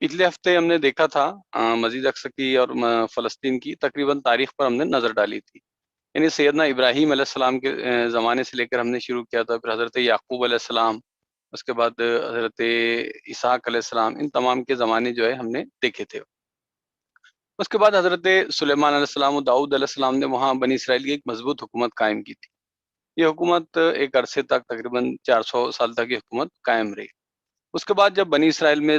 पिछले हफ्ते हमने देखा था मस्जिद अक्सा की और फ़लस्तीन की तकरीबन तारीख पर हमने नज़र डाली थी। यानी सैयदना इब्राहीम अलैहिस्सलाम के ज़माने से लेकर हमने शुरू किया था, फिर हज़रत याकूब अलैहिस्सलाम, उसके बाद हज़रत इसहाक अलैहिस्सलाम, इन तमाम के ज़माने जो है हमने देखे थे। उसके बाद हज़रत सुलेमान अलैहिस्सलाम और दाऊद अलैहिस्सलाम ने वहाँ बनी इसराइल की एक मज़बूत हुकूमत कायम की थी। ये हुकूमत एक अरसे तक तकरीबन 400 साल तक ये हुकूमत कायम रही। उसके बाद जब बनी इसराइल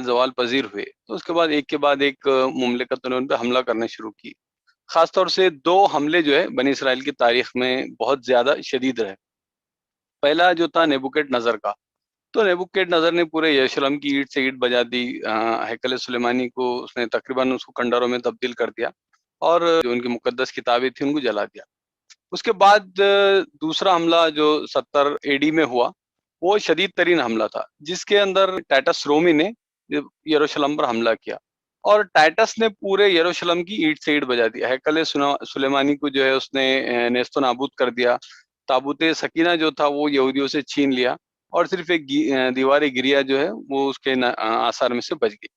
ज़वाल पज़ीर हुए, तो उसके बाद एक मुमलिकत ने उन पे हमला करना शुरू की। ख़ास तौर से 2 हमले जो है बनी इसराइल की तारीख़ में बहुत ज़्यादा शदीद रहे। पहला जो था नेबुकदनेस्सर का, तो नेबुकदनेस्सर ने पूरे यरूशलेम की ईंट से ईंट बजा दी। हैकल सुलेमानी को उसने तकरीबन उसको खंडरों में तब्दील कर दिया और जो उनकी मुक़द्दस किताबें थी उनको जला दिया। उसके बाद दूसरा हमला जो 70 एडी में हुआ, वो शदीद तरीन हमला था, जिसके अंदर टाइटस रोमी ने यरूशलेम पर हमला किया और टाइटस ने पूरे यरूशलेम की ईंट से ईंट बजा दी। हैकल सुलेमानी को जो है उसने नेस्तो नाबूद कर दिया। ताबूत सकीना जो था वो यहूदियों से छीन लिया और सिर्फ़ एक दीवार गिरिया जो है वो उसके आसार में से बच गई।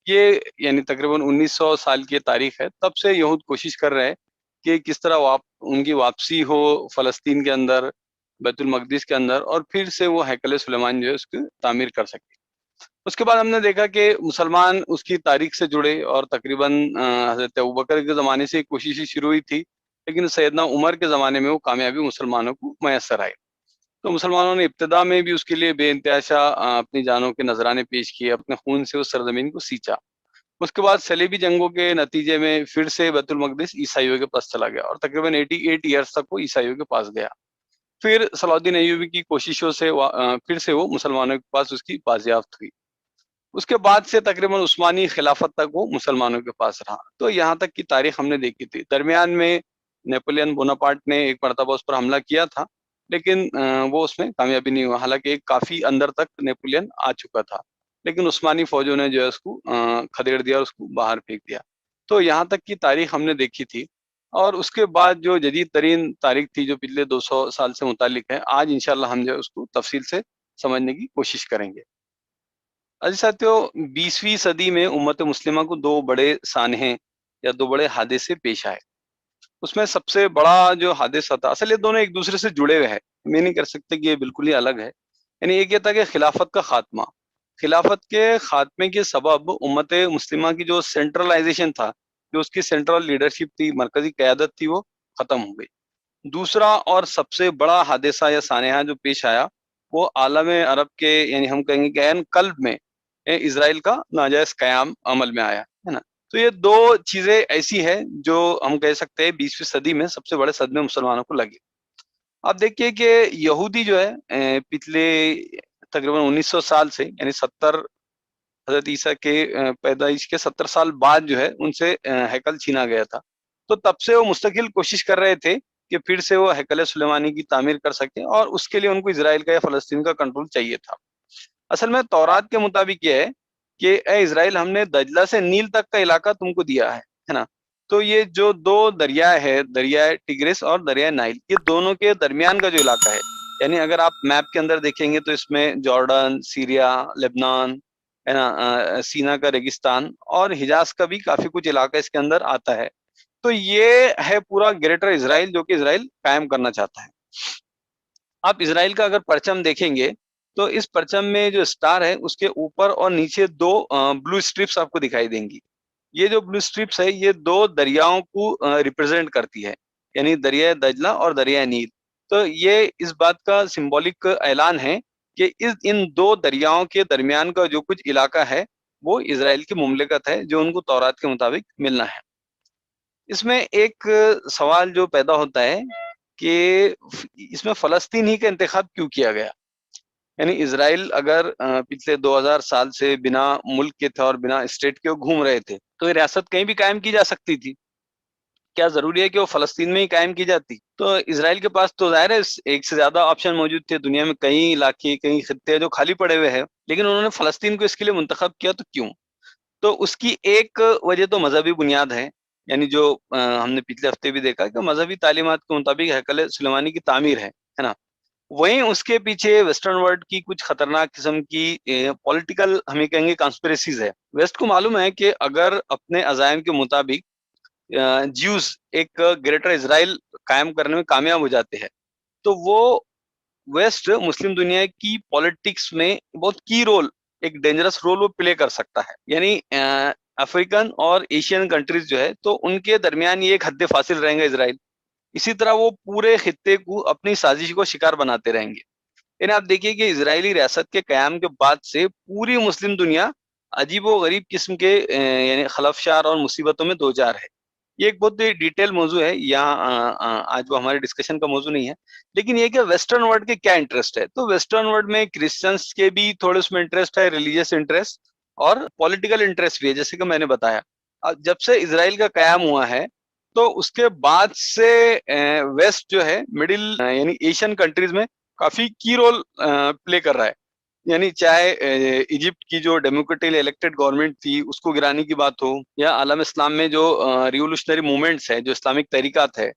ये यानी तकरीबन 1900 साल की तारीख है, तब से यहूद कोशिश कर रहे हैं कि किस तरह उनकी वापसी हो फ़लस्तीन के अंदर, बैतुल मक़दिस के अंदर और फिर से वो हैकल सुलेमान जो है उसकी तामीर कर सकें। उसके बाद हमने देखा कि मुसलमान उसकी तारीख से जुड़े और तकरीबन हज़रत अबू बकर के ज़माने से कोशिशें शुरू हुई थी, लेकिन सैयदना उमर के ज़माने में वो कामयाबी मुसलमानों को मैसर आई। तो मुसलमानों ने इब्तिदा में भी उसके लिए बेइंतहाशा अपनी जानों के नज़राने पेश किए, अपने खून से उस सरज़मीन को सींचा। उसके बाद सलीबी जंगों के नतीजे में फिर से बैतुल मक़दिस ईसाइयों के पास चला गया और तकरीबन 88 ईयर्स तक वो ईसाइयों के पास गया। फिर सलाहुद्दीन अय्यूबी की कोशिशों से फिर से वो मुसलमानों के पास उसकी बाज़ियाफ़त हुई। उसके बाद से तकरीबन उस्मानी खिलाफत तक वो मुसलमानों के पास रहा। तो यहाँ तक की तारीख हमने देखी थी। दरमियान में नेपोलियन बोनापार्ट ने एक मर्तबा उस पर हमला किया था, लेकिन वो उसमें कामयाबी नहीं हुआ। हालाँकि एक काफ़ी अंदर तक नेपोलियन आ चुका था, लेकिन उस्मानी फ़ौजों ने जो है उसको खदेड़ दिया और उसको बाहर फेंक दिया। तो यहाँ तक की तारीख हमने देखी थी और उसके बाद जो जदीद तरीन तारीख थी जो पिछले 200 साल से मुताल्लिक है, आज इंशाअल्लाह हम जो है उसको तफ़सील से समझने की कोशिश करेंगे। अजी साथियों, 20वीं सदी में उम्मत मुस्लिमा को 2 बड़े सानहे या 2 बड़े हादसे पेश आए। उसमें सबसे बड़ा जो हादसा था, असल ये दोनों एक दूसरे से जुड़े हुए हैं। मैं नहीं कर सकते कि ये बिल्कुल ही अलग है। यानी एक ये था कि खिलाफत का खात्मा। खिलाफत के खात्मे के सबब उम्मत मुस्लिमा की जो सेंट्रलाइज़ेशन था, जो उसकी सेंट्रल लीडरशिप थी, मरकज़ी क़यादत थी, वो ख़त्म हो गई। दूसरा और सबसे बड़ा हादसा या सानहा जो पेश आया, वो आलम अरब के यानी हम कहेंगे कि ऐन क़ल्ब में इज़राइल का नाजायज़ क़याम अमल में आया, है ना? तो ये 2 चीज़ें ऐसी हैं जो हम कह सकते हैं 20वीं सदी में सबसे बड़े सदमे मुसलमानों को लगे। आप देखिए कि यहूदी जो है पिछले तकरीबन 1900 साल से यानी 70 हज़रत ईसा के पैदाइश के 70 साल बाद जो है उनसे हैकल छीना गया था। तो तब से वो मुस्तकिल कोशिश कर रहे थे कि फिर से वो हैकल सुलेमानी की तामीर कर सकें और उसके लिए उनको इज़राइल का या फ़लस्तीन का कंट्रोल चाहिए था। असल में तौरात के मुताबिक ये है कि ए इज़राइल, हमने दजला से नील तक का इलाका तुमको दिया है ना? तो ये जो 2 दरिया है, दरियाए टिग्रिस और दरियाए नाइल, ये दोनों के दरमियान का जो इलाका है, यानी अगर आप मैप के अंदर देखेंगे तो इसमें जॉर्डन, सीरिया, लेबनान, है ना, सीना का रेगिस्तान और हिजाज़ का भी काफ़ी कुछ इलाका इसके अंदर आता है। तो ये है पूरा ग्रेटर इज़राइल जो कि इज़राइल कायम करना चाहता है। आप इज़राइल का अगर परचम देखेंगे, तो इस परचम में जो स्टार है, उसके ऊपर और नीचे 2 ब्लू स्ट्रिप्स आपको दिखाई देंगी। ये जो ब्लू स्ट्रिप्स है, ये 2 दरियाओं को रिप्रेज़ेंट करती है, यानी दरियाए दजला और दरियाए नील। तो ये इस बात का सिंबॉलिक ऐलान है कि इन 2 दरियाओं के दरमियान का जो कुछ इलाका है, वो इज़राइल की मुमलिकत है, जो उनको तौरात के मुताबिक मिलना है। इसमें एक सवाल जो पैदा होता है कि इसमें फ़लस्तीन ही का इंतख़ाब क्यों किया गया? यानी इज़राइल अगर पिछले 2000 साल से बिना मुल्क के थे और बिना स्टेट के वो घूम रहे थे, तो ये रियासत कहीं भी कायम की जा सकती थी। क्या ज़रूरी है कि वो फ़लस्तीन में ही कायम की जाती? तो इज़राइल के पास तो ज़ाहिर है एक से ज़्यादा ऑप्शन मौजूद थे। दुनिया में कई इलाके, कई खित्ते हैं जो खाली पड़े हुए हैं, लेकिन उन्होंने फ़लस्तीन को इसके लिए मुंतख़ब किया, तो क्यों? तो उसकी एक वजह तो मज़हबी बुनियाद है। यानी जो हमने पिछले हफ़्ते भी देखा कि मज़हबी तालीमात के मुताबिक हैकल सुलेमानी की तामीर है ना? वहीं उसके पीछे वेस्टर्न वर्ल्ड की कुछ खतरनाक किस्म की पॉलिटिकल हमें कहेंगे कॉन्स्पिरेसीज है। वेस्ट को मालूम है कि अगर अपने अज़ायम के मुताबिक ज्यूज एक ग्रेटर इज़राइल कायम करने में कामयाब हो जाते हैं, तो वो वेस्ट मुस्लिम दुनिया की पॉलिटिक्स में बहुत की रोल, एक डेंजरस रोल वो प्ले कर सकता है। यानी अफ्रीकन और एशियन कंट्रीज जो है, तो उनके दरमियान ये एक हद फासिल रहेगा इज़राइल। इसी तरह वो पूरे खित्ते को अपनी साजिश को शिकार बनाते रहेंगे। यानी आप देखिए कि इजरायली रियासत के कयाम के बाद से पूरी मुस्लिम दुनिया अजीबो-गरीब किस्म के यानी खलफशार और मुसीबतों में दो चार है। ये एक बहुत ही डिटेल मौजू है, यहाँ आज वो हमारे डिस्कशन का मौजू नहीं है। लेकिन ये कि वेस्टर्न वर्ल्ड के क्या इंटरेस्ट है, तो वेस्टर्न वर्ल्ड में क्रिश्चियंस के भी थोड़े उसमें इंटरेस्ट है, रिलीजियस इंटरेस्ट और पॉलिटिकल इंटरेस्ट भी है, जैसे कि मैंने बताया। जब से इसराइल का कयाम हुआ है, तो उसके बाद से वेस्ट जो है मिडिल यानी एशियन कंट्रीज में काफी की रोल प्ले कर रहा है। यानी चाहे इजिप्ट की जो डेमोक्रेटिकली इलेक्टेड गवर्नमेंट थी उसको गिराने की बात हो, या आलम इस्लाम में जो रिवोल्यूशनरी मूवमेंट्स है, जो इस्लामिक तहरीकात है,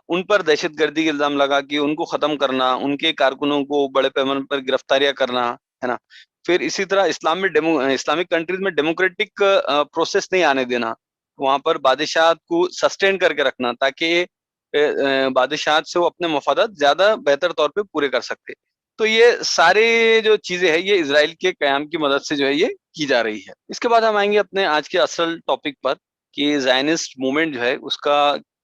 उन पर दहशतगर्दी के इल्जाम लगा के उनको खत्म करना, उनके कारकुनों को बड़े पैमाने पर गिरफ्तारियां करना, है ना। फिर इसी तरह इस्लाम में इस्लामिक कंट्रीज में डेमोक्रेटिक प्रोसेस नहीं आने देना, वहां पर बादशाहत को सस्टेन करके रखना, ताकि बादशाहत से वो अपने मफादात ज्यादा बेहतर तौर पे पूरे कर सकते। तो ये सारे जो चीजें हैं, ये इसराइल के कयाम की मदद से जो है ये की जा रही है। इसके बाद हम आएंगे अपने आज के असल टॉपिक पर कि ज़ायनिस्ट मूवमेंट जो है उसका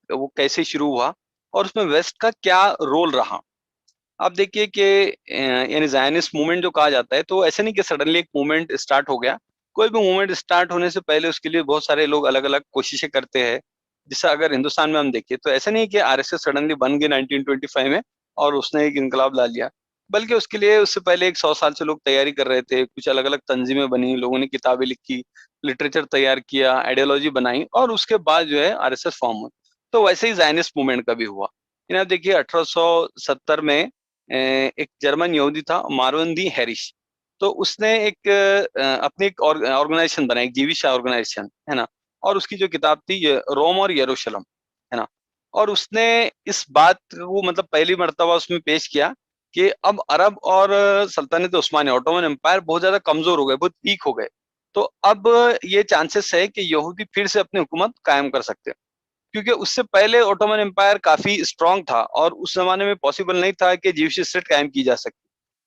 वो कैसे शुरू हुआ और उसमें वेस्ट का क्या रोल रहा। आप देखिए कि यानी ज़ायनिस्ट मूवमेंट जो कहा जाता है, तो ऐसे नहीं कि सडनली एक मूवमेंट स्टार्ट हो गया। कोई भी मूवमेंट स्टार्ट होने से पहले उसके लिए बहुत सारे लोग अलग-अलग कोशिशें करते हैं। जैसे अगर हिंदुस्तान में हम देखें, तो ऐसा नहीं है कि आरएसएस सडनली बन गई 1925 में और उसने एक इनकलाब ला लिया। बल्कि उसके लिए उससे पहले एक 100 साल से लोग तैयारी कर रहे थे। कुछ अलग-अलग तंजीमें बनी, लोगों ने किताबें लिखी, लिटरेचर तैयार किया, आइडियोलॉजी बनाई और उसके बाद जो है आरएसएस फॉर्म हुई। तो वैसे ही ज़ायनिस्ट मूवमेंट का भी हुआ। यानी आप देखिए 1870 में एक जर्मन यहूदी था मार्विन दी हैरिस। तो उसने एक अपनी एक ऑर्गेनाइजेशन बनाई, एक जीविश ऑर्गेनाइजेशन, है ना? और उसकी जो किताब थी ये रोम और यरूशलेम, है ना? और उसने इस बात को मतलब पहली मर्तबा उसमें पेश किया कि अब अरब और सल्तनत उस्मानिया, ऑटोमन एम्पायर बहुत ज़्यादा कमज़ोर हो गए, बहुत वीक हो गए। तो अब ये चांसेस है कि यहूदी फिर से अपनी हुकूमत कायम कर सकते हैं। क्योंकि उससे पहले ऑटोमन एम्पायर काफी स्ट्रांग था और उस जमाने में पॉसिबल नहीं था कि ज्यूइश स्टेट कायम की जा सकती।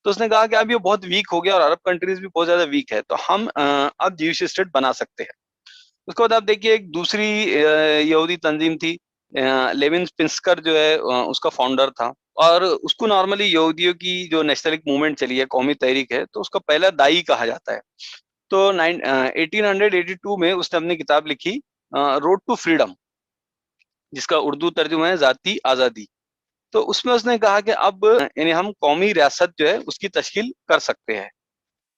तो उसने कहा कि अब ये बहुत वीक हो गया और अरब कंट्रीज भी बहुत ज्यादा वीक है, तो हम अब ज्यूइश स्टेट बना सकते हैं। उसके बाद आप देखिए एक दूसरी यहूदी तंजीम थी, लेविन स्पिंसकर जो है उसका फाउंडर था। और उसको नॉर्मली यहूदियों की जो नेशनलिक मूवमेंट चली है, कौमी तहरीक है, तो उसका पहला दाई कहा जाता है। तो 1882 में उसने अपनी किताब लिखी रोड टू फ्रीडम, जिसका उर्दू तर्जुमा है ज़ाती आज़ादी। तो उसमें उसने कहा कि अब यानी हम कौमी रियासत जो है उसकी तश्कील कर सकते हैं।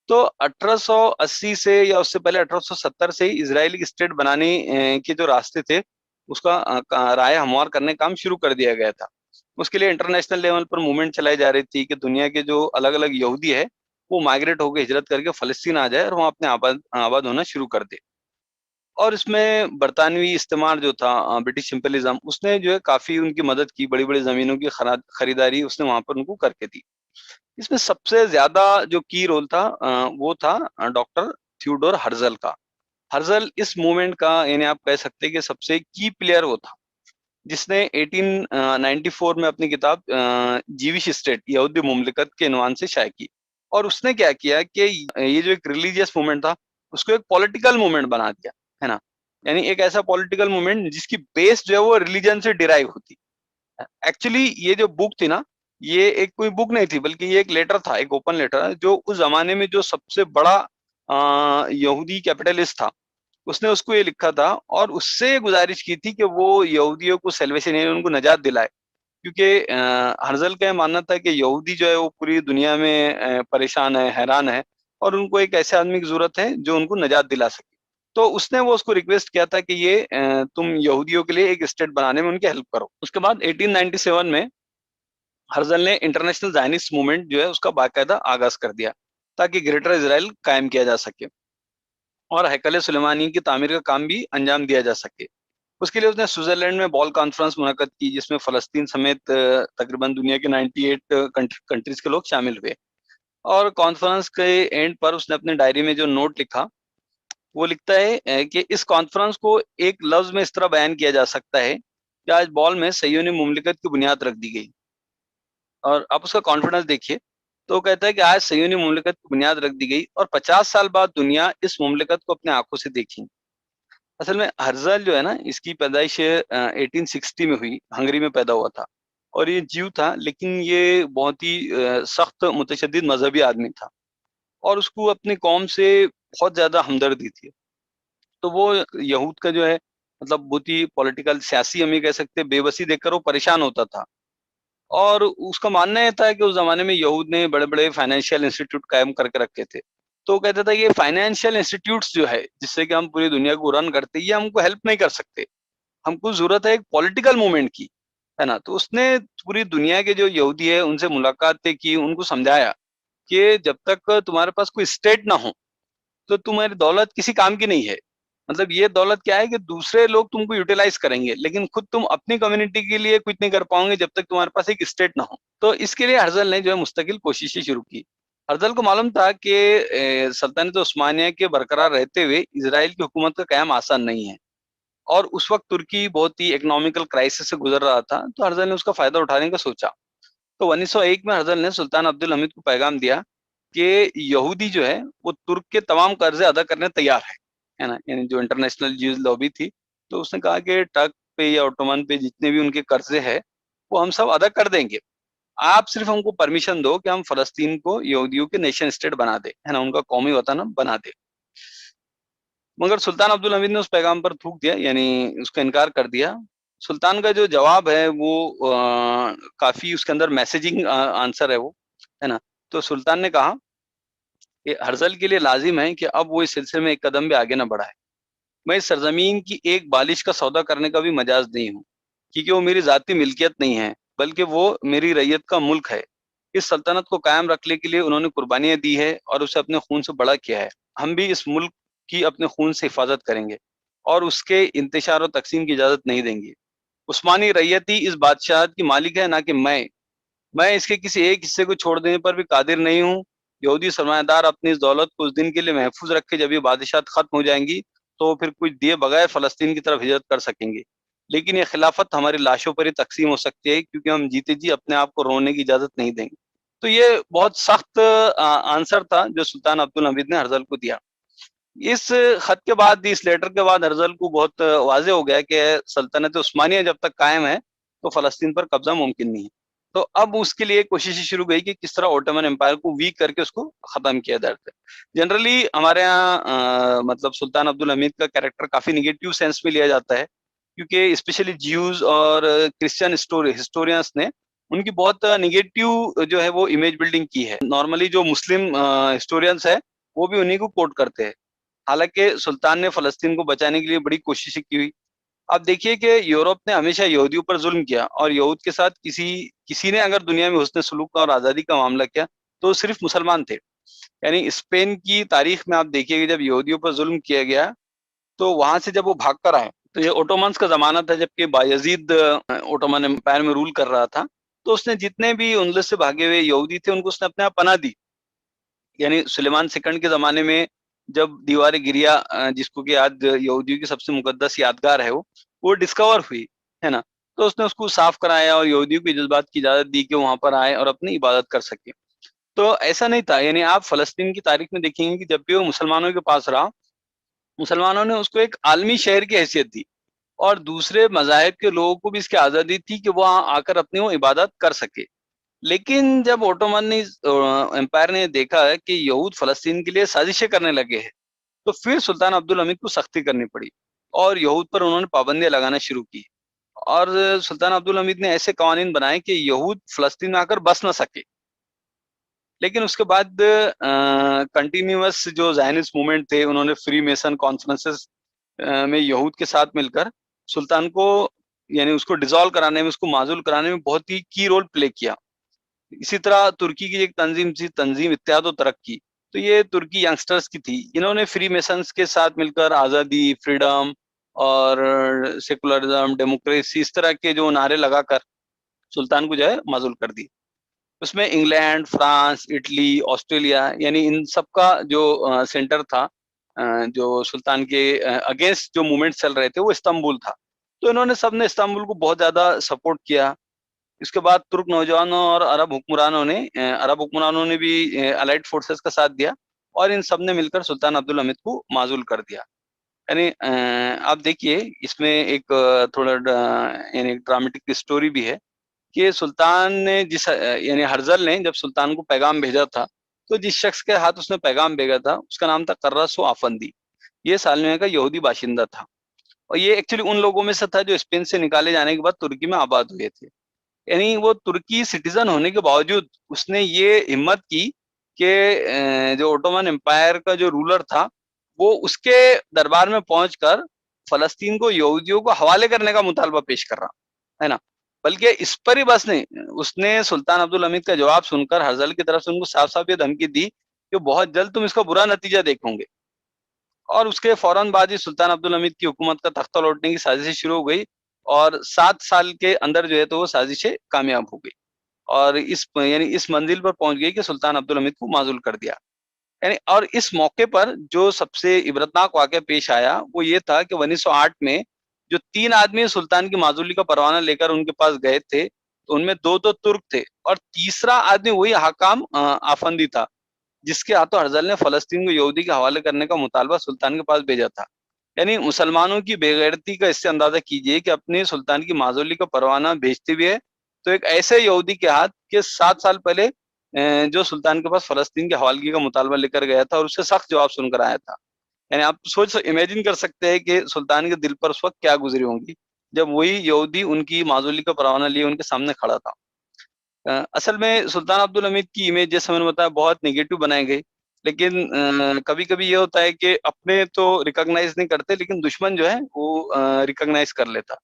तो 1880 से या उससे पहले 1870 से ही इजरायली स्टेट बनाने के जो रास्ते थे उसका राय हमवार करने का काम शुरू कर दिया गया था। उसके लिए इंटरनेशनल लेवल पर मूवमेंट चलाई जा रही थी कि दुनिया के जो अलग-अलग यहूदी है वो माइग्रेट होकर हिजरत करके फ़लस्तीन आ जाए और वहाँ अपने आबाद आबाद होना शुरू कर दे। और इसमें बरतानवी इस्तेमार जो था ब्रिटिश इम्पेरियलिज्म, उसने जो है काफ़ी उनकी मदद की, बड़ी-बड़ी ज़मीनों की खरीदारी उसने वहाँ पर उनको करके दी। इसमें सबसे ज़्यादा जो की रोल था वो था डॉक्टर थियोडोर हर्ज़ल का। हर्ज़ल इस मूवमेंट का यानी आप कह सकते हैं कि सबसे की प्लेयर वो था, जिसने 1894 में अपनी किताब जीविश स्टेट यहूदी मुमलिकत के उन्वान से शाया की। और उसने क्या किया कि ये जो एक रिलीजियस मूवमेंट था, उसको एक पॉलिटिकल मूवमेंट बना दिया, है ना? यानी एक ऐसा पॉलिटिकल मूवमेंट जिसकी बेस जो है वो रिलीजन से डिराइव होती। एक्चुअली ये जो बुक थी ना, ये एक कोई बुक नहीं थी, बल्कि ये एक लेटर था, एक ओपन लेटर जो उस ज़माने में जो सबसे बड़ा यहूदी कैपिटलिस्ट था, उसने उसको ये लिखा था और उससे गुजारिश की थी कि वो यहूदियों को सैल्वेशन यानी उनको निजात दिलाए। क्योंकि हर्ज़ल का ये मानना था कि यहूदी जो है वो पूरी दुनिया में परेशान है, हैरान है और उनको एक ऐसे आदमी की ज़रूरत है जो उनको निजात दिला सके। तो उसने वो उसको रिक्वेस्ट किया था कि ये तुम यहूदियों के लिए एक स्टेट बनाने में उनकी हेल्प करो। उसके बाद 1897 में हर्ज़ल ने इंटरनेशनल ज़ायनिस्ट मूवमेंट जो है उसका बाकायदा आगाज़ कर दिया, ताकि ग्रेटर इज़राइल कायम किया जा सके और हैकल सुलेमानी की तामीर का काम भी अंजाम दिया जा सके। उसके लिए उसने स्विट्जरलैंड में बॉल कॉन्फ्रेंस मुनक्कद की, जिसमें फ़लस्तीन समेत तकरीबन दुनिया के 98 कंट्रीज़ के लोग शामिल हुए। और कॉन्फ्रेंस के एंड पर उसने अपने डायरी में जो नोट लिखा, वो लिखता है कि इस कॉन्फ्रेंस को एक लफ्ज़ में इस तरह बयान किया जा सकता है कि आज बॉल में सह्यूनी मुमलिकत की बुनियाद रख दी गई। और आप उसका कॉन्फिडेंस देखिए, तो वो कहता है कि आज सह्यूनी मुमलिकत की बुनियाद रख दी गई और 50 साल बाद दुनिया इस मुमलिकत को अपनी आँखों से देखेगी। असल में हर्ज़ल जो है ना, इसकी पैदाइश 1860 में हुई, हंगरी में पैदा हुआ था और ये ज्यू था, लेकिन ये बहुत ही सख्त मुतशद्दिद मज़हबी आदमी था और उसको अपनी कौम से बहुत ज़्यादा हमदर्दी थी। तो वो यहूद का जो है मतलब बहुत ही पॉलिटिकल सियासी हम ये कह सकते हैं बेबसी देखकर वो परेशान होता था और उसका मानना ये था कि उस ज़माने में यहूद ने बड़े-बड़े फाइनेंशियल इंस्टीट्यूट कायम करके रखे थे। तो वो कहता था ये फाइनेंशियल इंस्टीट्यूट्स जो है, जिससे कि हम पूरी दुनिया को रन करते हैं, ये हमको हेल्प नहीं कर सकते। हमको ज़रूरत है एक पॉलिटिकल मूवमेंट की, है ना? तो उसने पूरी दुनिया के जो यहूदी है, उनसे मुलाकातें की, उनको समझाया कि जब तक तुम्हारे पास कोई स्टेट ना हो, तो तुम्हारी दौलत किसी काम की नहीं है। मतलब ये दौलत क्या है कि दूसरे लोग तुमको यूटिलाइज़ करेंगे, लेकिन खुद तुम अपनी कम्युनिटी के लिए कुछ नहीं कर पाओगे जब तक तुम्हारे पास एक स्टेट ना हो। तो इसके लिए हर्ज़ल ने जो है मुस्तकिल कोशिशें शुरू की। हर्ज़ल को मालूम था कि सल्तनत उस्मानिया के बरकरार रहते हुए इज़राइल की हुकूमत का क़याम आसान नहीं है और उस वक़्त तुर्की बहुत ही इकोनॉमिकल क्राइसिस से गुज़र रहा था, तो हर्ज़ल ने उसका फ़ायदा उठाने का सोचा। तो 1901 में हर्ज़ल ने सुल्तान अब्दुल हमीद को पैगाम दिया कि यहूदी जो है, वो तुर्क के तमाम कर्ज़े अदा करने तैयार है ना? यानी जो इंटरनेशनल ज्यूज़ लॉबी थी, तो उसने कहा कि टर्क पे या ओटोमन पे जितने भी उनके कर्ज़े हैं, वो हम सब अदा कर देंगे। आप सिर्फ़ हमको परमिशन दो कि हम फ़लस्तीन को यहूदियों के नेशन स्टेट बना दें, है ना? उनका कौमी वतन हम बना दें। मगर सुल्तान अब्दुल हमीद ने उस पैगाम पर थूक दिया, यानी उसका इनकार कर दिया। सुल्तान का जो जवाब है वो काफ़ी उसके अंदर मैसेजिंग आंसर है वो, है ना? तो सुल्तान ने कहा कि हर्ज़ल के लिए लाज़िम है कि अब वो इस सिलसिले में एक कदम भी आगे ना बढ़ाए। मैं इस सरज़मीन की एक बालिश का सौदा करने का भी मजाज़ नहीं हूँ, क्योंकि वो मेरी ज़ाती मिल्कियत नहीं है, बल्कि वो मेरी रैयत का मुल्क है। इस सल्तनत को कायम रखने के लिए उन्होंने कुर्बानियाँ दी है और उसे अपने खून से बड़ा किया है। हम भी इस मुल्क की अपने खून से हिफाज़त करेंगे और उसके इंतशार और तक़सीम की इजाज़त नहीं देंगे। उस्मानी रैयत ही इस बादशाहत की मालिक है, ना कि मैं। मैं इसके किसी एक हिस्से को छोड़ देने पर भी कादिर नहीं हूँ। यहूदी सरमायादार अपनी इस दौलत को उस दिन के लिए महफूज़ रखे जब ये बादशाहत ख़त्म हो जाएँगी, तो वो फिर कुछ दिए बगैर फ़लस्तीन की तरफ हिजरत कर सकेंगे। लेकिन ये खिलाफ़त हमारी लाशों पर ही तक़सीम हो सकती है, क्योंकि हम जीते जी अपने आप को रोने की इजाज़त नहीं देंगे। तो ये बहुत सख्त आंसर था जो सुल्तान अब्दुल हमीद ने हर्ज़ल को दिया। इस खत के बाद, इस लेटर के बाद हर्ज़ल को बहुत वाज़ेह हो गया कि सल्तनत उस्मानिया जब तक कायम है, तो फ़लस्तीन पर कब्ज़ा मुमकिन नहीं है। तो अब उसके लिए कोशिशें शुरू गई कि किस तरह ओटोमन एम्पायर को वीक करके उसको ख़त्म किया जाए। जनरली हमारे यहाँ मतलब सुल्तान अब्दुल हमीद का कैरेक्टर काफ़ी नेगेटिव सेंस में लिया जाता है, क्योंकि स्पेशली ज्यूज़ और क्रिश्चियन हिस्टोरियंस ने उनकी बहुत नेगेटिव जो है वो इमेज बिल्डिंग की है। नॉर्मली जो मुस्लिम हिस्टोरियंस हैं, वो भी उन्हीं को कोट करते हैं। हालाँकि सुल्तान ने फ़लस्तीन को बचाने के लिए बड़ी कोशिशें की हुई। आप देखिए कि यूरोप ने हमेशा यहूदियों पर ज़ुल्म किया और यहूद के साथ किसी किसी ने अगर दुनिया में हुस्न सलूक का और आज़ादी का मामला किया, तो सिर्फ़ मुसलमान थे। यानी स्पेन की तारीख़ में आप देखिए कि जब यहूदियों पर ज़ुल्म किया गया, तो वहाँ से जब वो भाग कर आए, तो ये ओटोमन्स का ज़माना था जबकि बायज़ीद ओटोमन एम्पायर में रूल कर रहा था। तो उसने जितने भी उंदलस से भागे हुए यहूदी थे, उनको उसने अपने यहाँ पनाह दी। यानी सुलेमान सेकंड के ज़माने में जब दीवार-ए गिरिया जिसको कि आज यहूदियों की सबसे मुक़द्दस यादगार है वो डिस्कवर हुई, है ना? तो उसने उसको साफ़ कराया और यहूदियों को जज़्बात की इजाज़त दी कि वहाँ पर आएँ और अपनी इबादत कर सकें। तो ऐसा नहीं था, यानी आप फ़लस्तीन की तारीख़ में देखेंगे कि जब भी वो मुसलमानों के पास रहा, मुसलमानों ने उसको एक आलमी शहर की हैसियत दी और दूसरे मज़ाहिब के लोगों को भी इसकी आज़ादी थी कि वो वहाँ आकर अपनी वो इबादत कर सके। लेकिन जब ओटोमन एम्पायर ने देखा है कि यहूद फ़लस्तीन के लिए साज़िशें करने लगे हैं, तो फिर सुल्तान अब्दुल हमीद को सख्ती करनी पड़ी और यहूद पर उन्होंने पाबंदियाँ लगाना शुरू की। और सुल्तान अब्दुल हमीद ने ऐसे कवानीन बनाए कि यहूद फ़लस्तीन में आकर बस ना सके। लेकिन उसके बाद कंटिन्यूअस जो ज़ायनिस्ट मूवमेंट थे, उन्होंने फ्रीमेसन कॉन्फ्रेंसेस में यहूद के साथ मिलकर सुल्तान को, यानी उसको डिसॉल्व कराने में, उसको माज़ूल कराने में बहुत ही की रोल प्ले किया। इसी तरह तुर्की की एक तंज़ीम थी, तंज़ीम इत्तेहाद व तरक्की। तो ये तुर्की यंगस्टर्स की थी। इन्होंने फ्रीमेसन्स के साथ मिलकर आज़ादी, फ्रीडम और सेकुलरिज्म, डेमोक्रेसी, इस तरह के जो नारे लगाकर सुल्तान को जो है माजूल कर दिया। उसमें इंग्लैंड, फ्रांस, इटली, ऑस्ट्रेलिया, यानी इन सबका जो सेंटर था, जो सुल्तान के अगेंस्ट जो मूवमेंट चल रहे थे वो इस्तांबुल था। तो इन्होंने सबने इस्तांबुल को बहुत ज़्यादा सपोर्ट किया। इसके बाद तुर्क नौजवानों और अरब हुक्मरानों ने भी अलाइड फोर्सेस का साथ दिया और इन सब ने मिलकर सुल्तान अब्दुल हमीद को माजूल कर दिया। यानी आप देखिए इसमें एक थोड़ा यानी ड्रामेटिक स्टोरी भी है कि सुल्तान ने यानी हर्जल ने जब सुल्तान को पैगाम भेजा था, तो जिस शख्स के हाथ उसने पैगाम भेजा था उसका नाम था कर्रासो आफंदी। ये सालमेह का यहूदी बाशिंदा था और ये एक्चुअली उन लोगों में से था जो स्पेन से निकाले जाने के बाद तुर्की में आबाद हुए थे। यानी वो तुर्की सिटीजन होने के बावजूद उसने ये हिम्मत की कि जो ओटोमन एम्पायर का जो रूलर था वो उसके दरबार में पहुंचकर फलस्तीन को यहूदियों को हवाले करने का मुतालबा पेश कर रहा है ना। बल्कि इस पर ही बस नहीं, उसने सुल्तान अब्दुल हमीद का जवाब सुनकर हर्जल की तरफ से उनको साफ साफ ये धमकी दी कि बहुत जल्द तुम इसका बुरा नतीजा देखोगे। और उसके फौरन बाद ही सुल्तान अब्दुल हमीद की हुकूमत का तख्ता लौटने की साजिशें शुरू हो गई और 7 साल के अंदर जो है तो वो साजिशें कामयाब हो गई और इस मंजिल पर पहुंच गई कि सुल्तान अब्दुल हमीद को माजूल कर दिया। यानी और इस मौके पर जो सबसे इबरतनाक वाक़या पेश आया वो ये था कि 1908 में जो 3 आदमी सुल्तान की माजूली का परवाना लेकर उनके पास गए थे, तो उनमें 2 तो तुर्क थे और तीसरा आदमी वही हाकाम आफंदी था, जिसके हाथों हर्जल ने फलस्तीन को यहूदी के हवाले करने का मुतालबा सुल्तान के पास भेजा था। यानी मुसलमानों की बेगैरती का इससे अंदाजा कीजिए कि अपने सुल्तान की माजूली का परवाना भेजते हुए तो एक ऐसे यहूदी के हाथ के 7 साल पहले जो सुल्तान के पास फलस्तीन के हवालगी का मुतालबा लेकर गया था और उससे सख्त जवाब सुनकर आया था। यानी आप इमेजिन कर सकते हैं कि सुल्तान के दिल पर उस वक्त क्या गुजरी होंगी जब वही यहूदी उनकी माजूली का परवाना लिए उनके सामने खड़ा था। असल में सुल्तान अब्दुल हमीद की इमेज जैसे मैंने बताया बहुत नेगेटिव बनाई गई, लेकिन कभी-कभी ये होता है कि अपने तो रिकॉग्नाइज नहीं करते लेकिन दुश्मन जो है वो रिकॉग्नाइज कर लेता।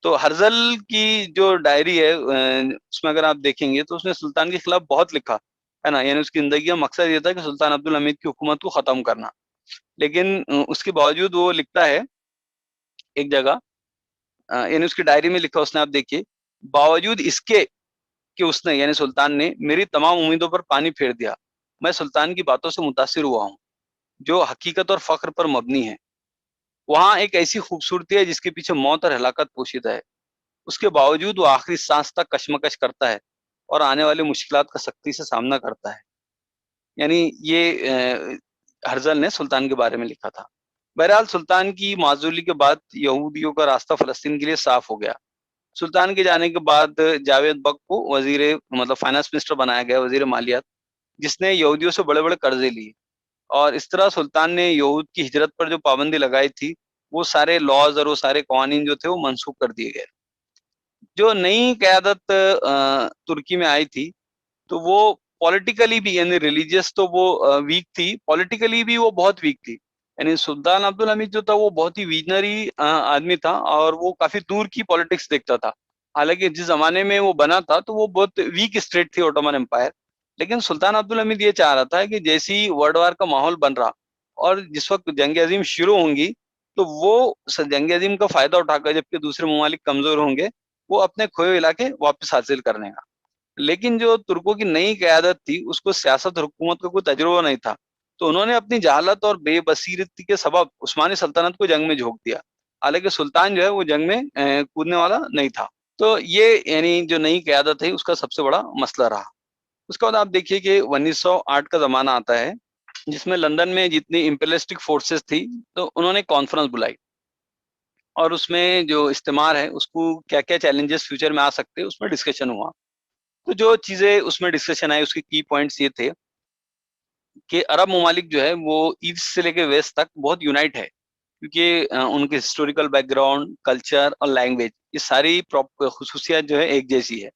तो हर्जल की जो डायरी है उसमें अगर आप देखेंगे तो उसने सुल्तान के खिलाफ बहुत लिखा, है ना? यानी उसकी ज़िंदगी का मकसद ये था कि सुल्तान अब्दुल हमीद की हुकूमत को ख़त्म करना। लेकिन उसके बावजूद वो लिखता है एक जगह, यानी उसकी डायरी में लिखा उसने, आप देखिए, बावजूद इसके कि उसने यानी सुल्तान ने मेरी तमाम उम्मीदों पर पानी फेर दिया। मैं सुल्तान की बातों से मुतासिर हुआ हूँ, जो हकीकत और फ़ख्र पर मबनी है। वहाँ एक ऐसी खूबसूरती है जिसके पीछे मौत और हलाकत पोशीदा है। उसके बावजूद वो आखिरी सांस तक कशमकश करता है और आने वाली मुश्किलात का सख्ती से सामना करता है। यानी ये हर्जल ने सुल्तान के बारे में लिखा था। बहरहाल सुल्तान की माजूली के बाद यहूदियों का रास्ता फ़लस्तीन के लिए साफ हो गया। सुल्तान के जाने के बाद जावेद बख्त को फाइनेंस मिनिस्टर बनाया गया, वज़ीर मालियात, जिसने यहूदियों से बड़े-बड़े कर्ज़े लिए और इस तरह सुल्तान ने यहूद की हिजरत पर जो पाबंदी लगाई थी, वो सारे लॉज़ और वो सारे कवानीन जो थे वो मनसूख कर दिए गए। जो नई क़यादत तुर्की में आई थी, तो वो पॉलिटिकली भी यानी रिलीजियस तो वो वीक थी, पॉलिटिकली भी वो बहुत वीक थी। यानी सुल्तान अब्दुल हमीद जो था वो बहुत ही विज़नरी आदमी था और वो काफ़ी दूर की पॉलिटिक्स देखता था। हालाँकि जिस ज़माने में वो बना था तो वो बहुत वीक स्टेट थी ओटोमन एम्पायर। लेकिन सुल्तान अब्दुल हमीद ये चाह रहा था कि जैसे ही वर्ल्ड वार का माहौल बन रहा और जिस वक़्त जंग-ए-अज़ीम शुरू होंगी, तो वो स जंग-ए-अज़ीम का फ़ायदा उठाकर जबकि दूसरे ममालिक कमज़ोर होंगे, वो अपने खोए हुए इलाके वापस हासिल कर लेगा। लेकिन जो तुर्कों की नई क़यादत थी, उसको सियासत और हुकूमत का कोई तजुर्बा नहीं था। तो उन्होंने अपनी जहालत और बेबसीरती के सबब उस्मानी सल्तनत को जंग में झोंक दिया। हालाँकि सुल्तान जो है वो जंग में कूदने वाला नहीं था। तो ये यानी जो नई क़यादत है उसका सबसे बड़ा मसला रहा। उसके बाद आप देखिए कि 1908 का ज़माना आता है, जिसमें लंदन में जितनी इम्पेरियलिस्टिक फ़ोर्सेस थी, तो उन्होंने कॉन्फ्रेंस बुलाई और उसमें जो इस्तेमार है, उसको क्या-क्या चैलेंजेस फ्यूचर में आ सकते हैं, उसमें डिस्कशन हुआ। तो जो चीज़ें उसमें डिस्कशन आई उसके की पॉइंट्स ये थे कि अरब ममालिक जो है वो ईस्ट से लेके वेस्ट तक बहुत यूनाइट है, क्योंकि उनके हिस्टोरिकल बैकग्राउंड, कल्चर और लैंग्वेज ये सारी ख़ुसूसियत जो है एक जैसी है।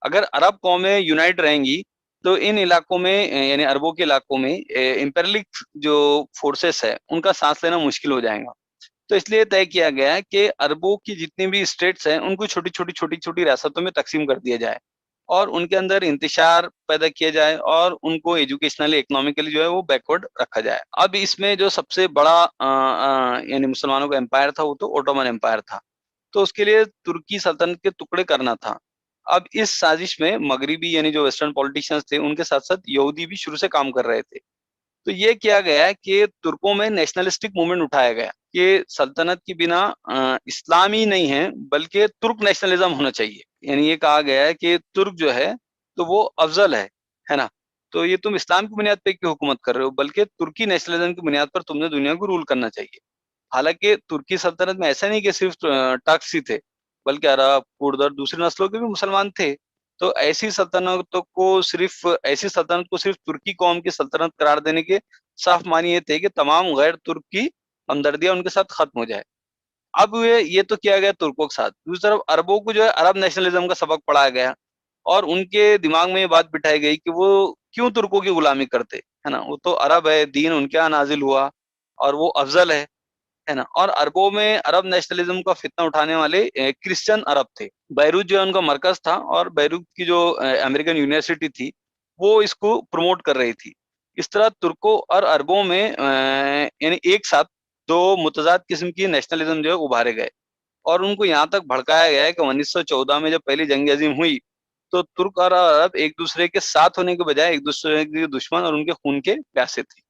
अगर अरब कौमें यूनाइट रहेंगी तो इन इलाकों में यानी अरबों के इलाकों में इम्पेरियलिक जो फोर्सेस है उनका साँस लेना मुश्किल हो जाएगा। तो इसलिए तय किया गया कि अरबों की जितनी भी स्टेट्स हैं उनको छोटी-छोटी रियासतों में तक़सीम कर दिया जाए और उनके अंदर इंतशार पैदा किया जाए और उनको एजुकेशनली इकोनॉमिकली जो है वो बैकवर्ड रखा जाए। अब इसमें जो सबसे बड़ा यानी मुसलमानों का एम्पायर था वो तो ओटोमन एम्पायर था, तो उसके लिए तुर्की सल्तनत के टुकड़े करना था। अब इस साजिश में मगरिबी यानी जो वेस्टर्न पॉलिटिशियंस थे उनके साथ साथ यहूदी भी शुरू से काम कर रहे थे। तो ये किया गया कि तुर्कों में नेशनलिस्टिक मूवमेंट उठाया गया कि सल्तनत के बिना इस्लाम ही नहीं है बल्कि तुर्क नेशनलिज्म होना चाहिए। यानी ये कहा गया है कि तुर्क जो है तो वो अफजल है ना? तो ये तुम इस्लाम की बुनियाद पे क्यों हुकूमत कर रहे हो, बल्कि तुर्की नेशनलिज्म की बुनियाद पर तुमने दुनिया को रूल करना चाहिए। हालांकि तुर्की सल्तनत में ऐसा नहीं कि सिर्फ टर्क्स ही थे, बल्कि अरब, कुर्द और दूसरी नस्लों के भी मुसलमान थे। तो ऐसी सल्तनत को सिर्फ तुर्की कौम की सल्तनत करार देने के साफ मानी ये थे कि तमाम गैर तुर्क की हमदर्दियां उनके साथ खत्म हो जाए। अब ये तो किया गया तुर्कों के साथ, दूसरी तरफ अरबों को जो है अरब नेशनलिज्म का सबक पढ़ाया गया और उनके दिमाग में ये बात बिठाई गई कि वो क्यों तुर्कों की गुलामी करते, है ना? वो तो अरब है, दीन उनके यहाँ नाजिल हुआ और वो अफजल है ना? और अरबों में अरब नेशनलिज्म का फितना उठाने वाले क्रिश्चियन अरब थे। बैरूत जो है उनका मरकज था और बैरूत की जो अमेरिकन यूनिवर्सिटी थी वो इसको प्रमोट कर रही थी। इस तरह तुर्कों और अरबों में यानी एक साथ दो मुतजाद किस्म की नेशनलिज्म जो है उभारे गए और उनको यहाँ तक भड़काया गया है कि 1914 में जब पहली जंग अजीम हुई तो तुर्क और अरब एक दूसरे के साथ होने के बजाय एक दूसरे के दुश्मन और उनके खून के प्यासे थे।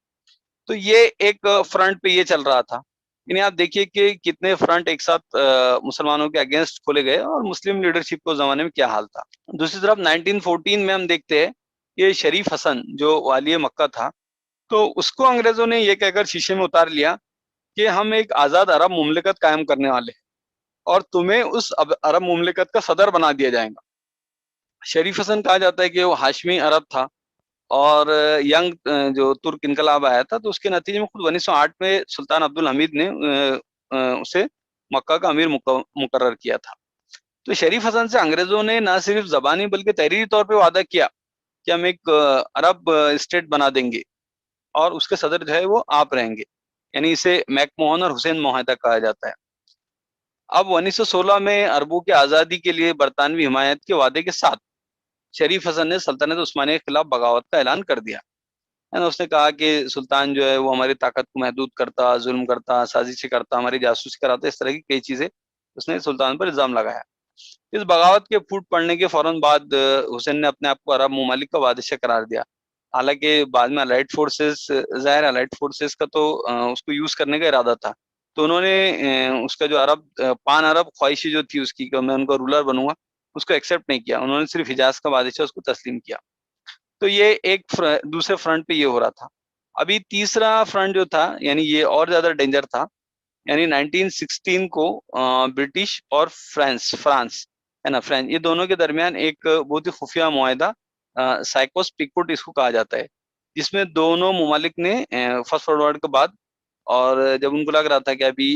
तो ये एक फ्रंट पे ये चल रहा था। यानी आप देखिए कि कितने फ्रंट एक साथ मुसलमानों के अगेंस्ट खोले गए और मुस्लिम लीडरशिप को जमाने में क्या हाल था। दूसरी तरफ 1914 में हम देखते हैं कि शरीफ हसन जो वाली मक्का था तो उसको अंग्रेजों ने ये कहकर शीशे में उतार लिया कि हम एक आजाद अरब मुमलिकत कायम करने वाले हैं और तुम्हें उस अरब मुमलिकत का सदर बना दिया जाएगा। शरीफ हसन कहा जाता है कि वो हाशमी अरब था और यंग जो तुर्क इनकलाब आया था तो उसके नतीजे में खुद 1908 में सुल्तान अब्दुल हमीद ने उसे मक्का का अमीर मुकर्रर किया था। तो शरीफ हसन से अंग्रेजों ने न सिर्फ जबानी बल्कि तहरीरी तौर पे वादा किया कि हम एक अरब स्टेट बना देंगे और उसके सदर जो है वो आप रहेंगे। यानी इसे मैकमोहन और हुसैन मुआहदा कहा जाता है। अब 1916 में अरबों की आज़ादी के लिए बरतानवी हिमायत के वादे के साथ शरीफ हसन ने सल्तनत उस्मानिया के खिलाफ बगावत का ऐलान कर दिया, है ना? उसने कहा कि सुल्तान जो है वो हमारी ताकत को महदूद करता, जुल्म करता, साजिशें करता, हमारी जासूसी कराता, इस तरह की कई चीजें उसने सुल्तान पर इल्जाम लगाया। इस बगावत के फूट पड़ने के फौरन बाद हुसैन ने अपने आप को अरब ममालिक का बादशाह करार दिया। हालांकि बाद में अलाइड फोर्सेस, ज़ाहिर अलाइड फोर्सेस का तो उसको यूज करने का इरादा था, तो उन्होंने उसका जो पान अरब ख्वाहिशी जो थी उसकी कि मैं उनका रूलर बनूंगा, उसको एक्सेप्ट नहीं किया। उन्होंने सिर्फ हिजाज का बादशाह उसको तस्लीम किया। तो ये एक दूसरे फ्रंट पे ये हो रहा था। अभी तीसरा फ्रंट जो था यानी ये और ज्यादा डेंजर था। यानी 1916 को ब्रिटिश और फ्रांस है ना, फ्रांस, ये दोनों के दरमियान एक बहुत ही खुफिया मुआहदा, साइकोस पिकपुट इसको कहा जाता है, जिसमें दोनों ममालिक ने फर्स्ट वर्ल्ड वॉर के बाद और जब उनको लग रहा था कि अभी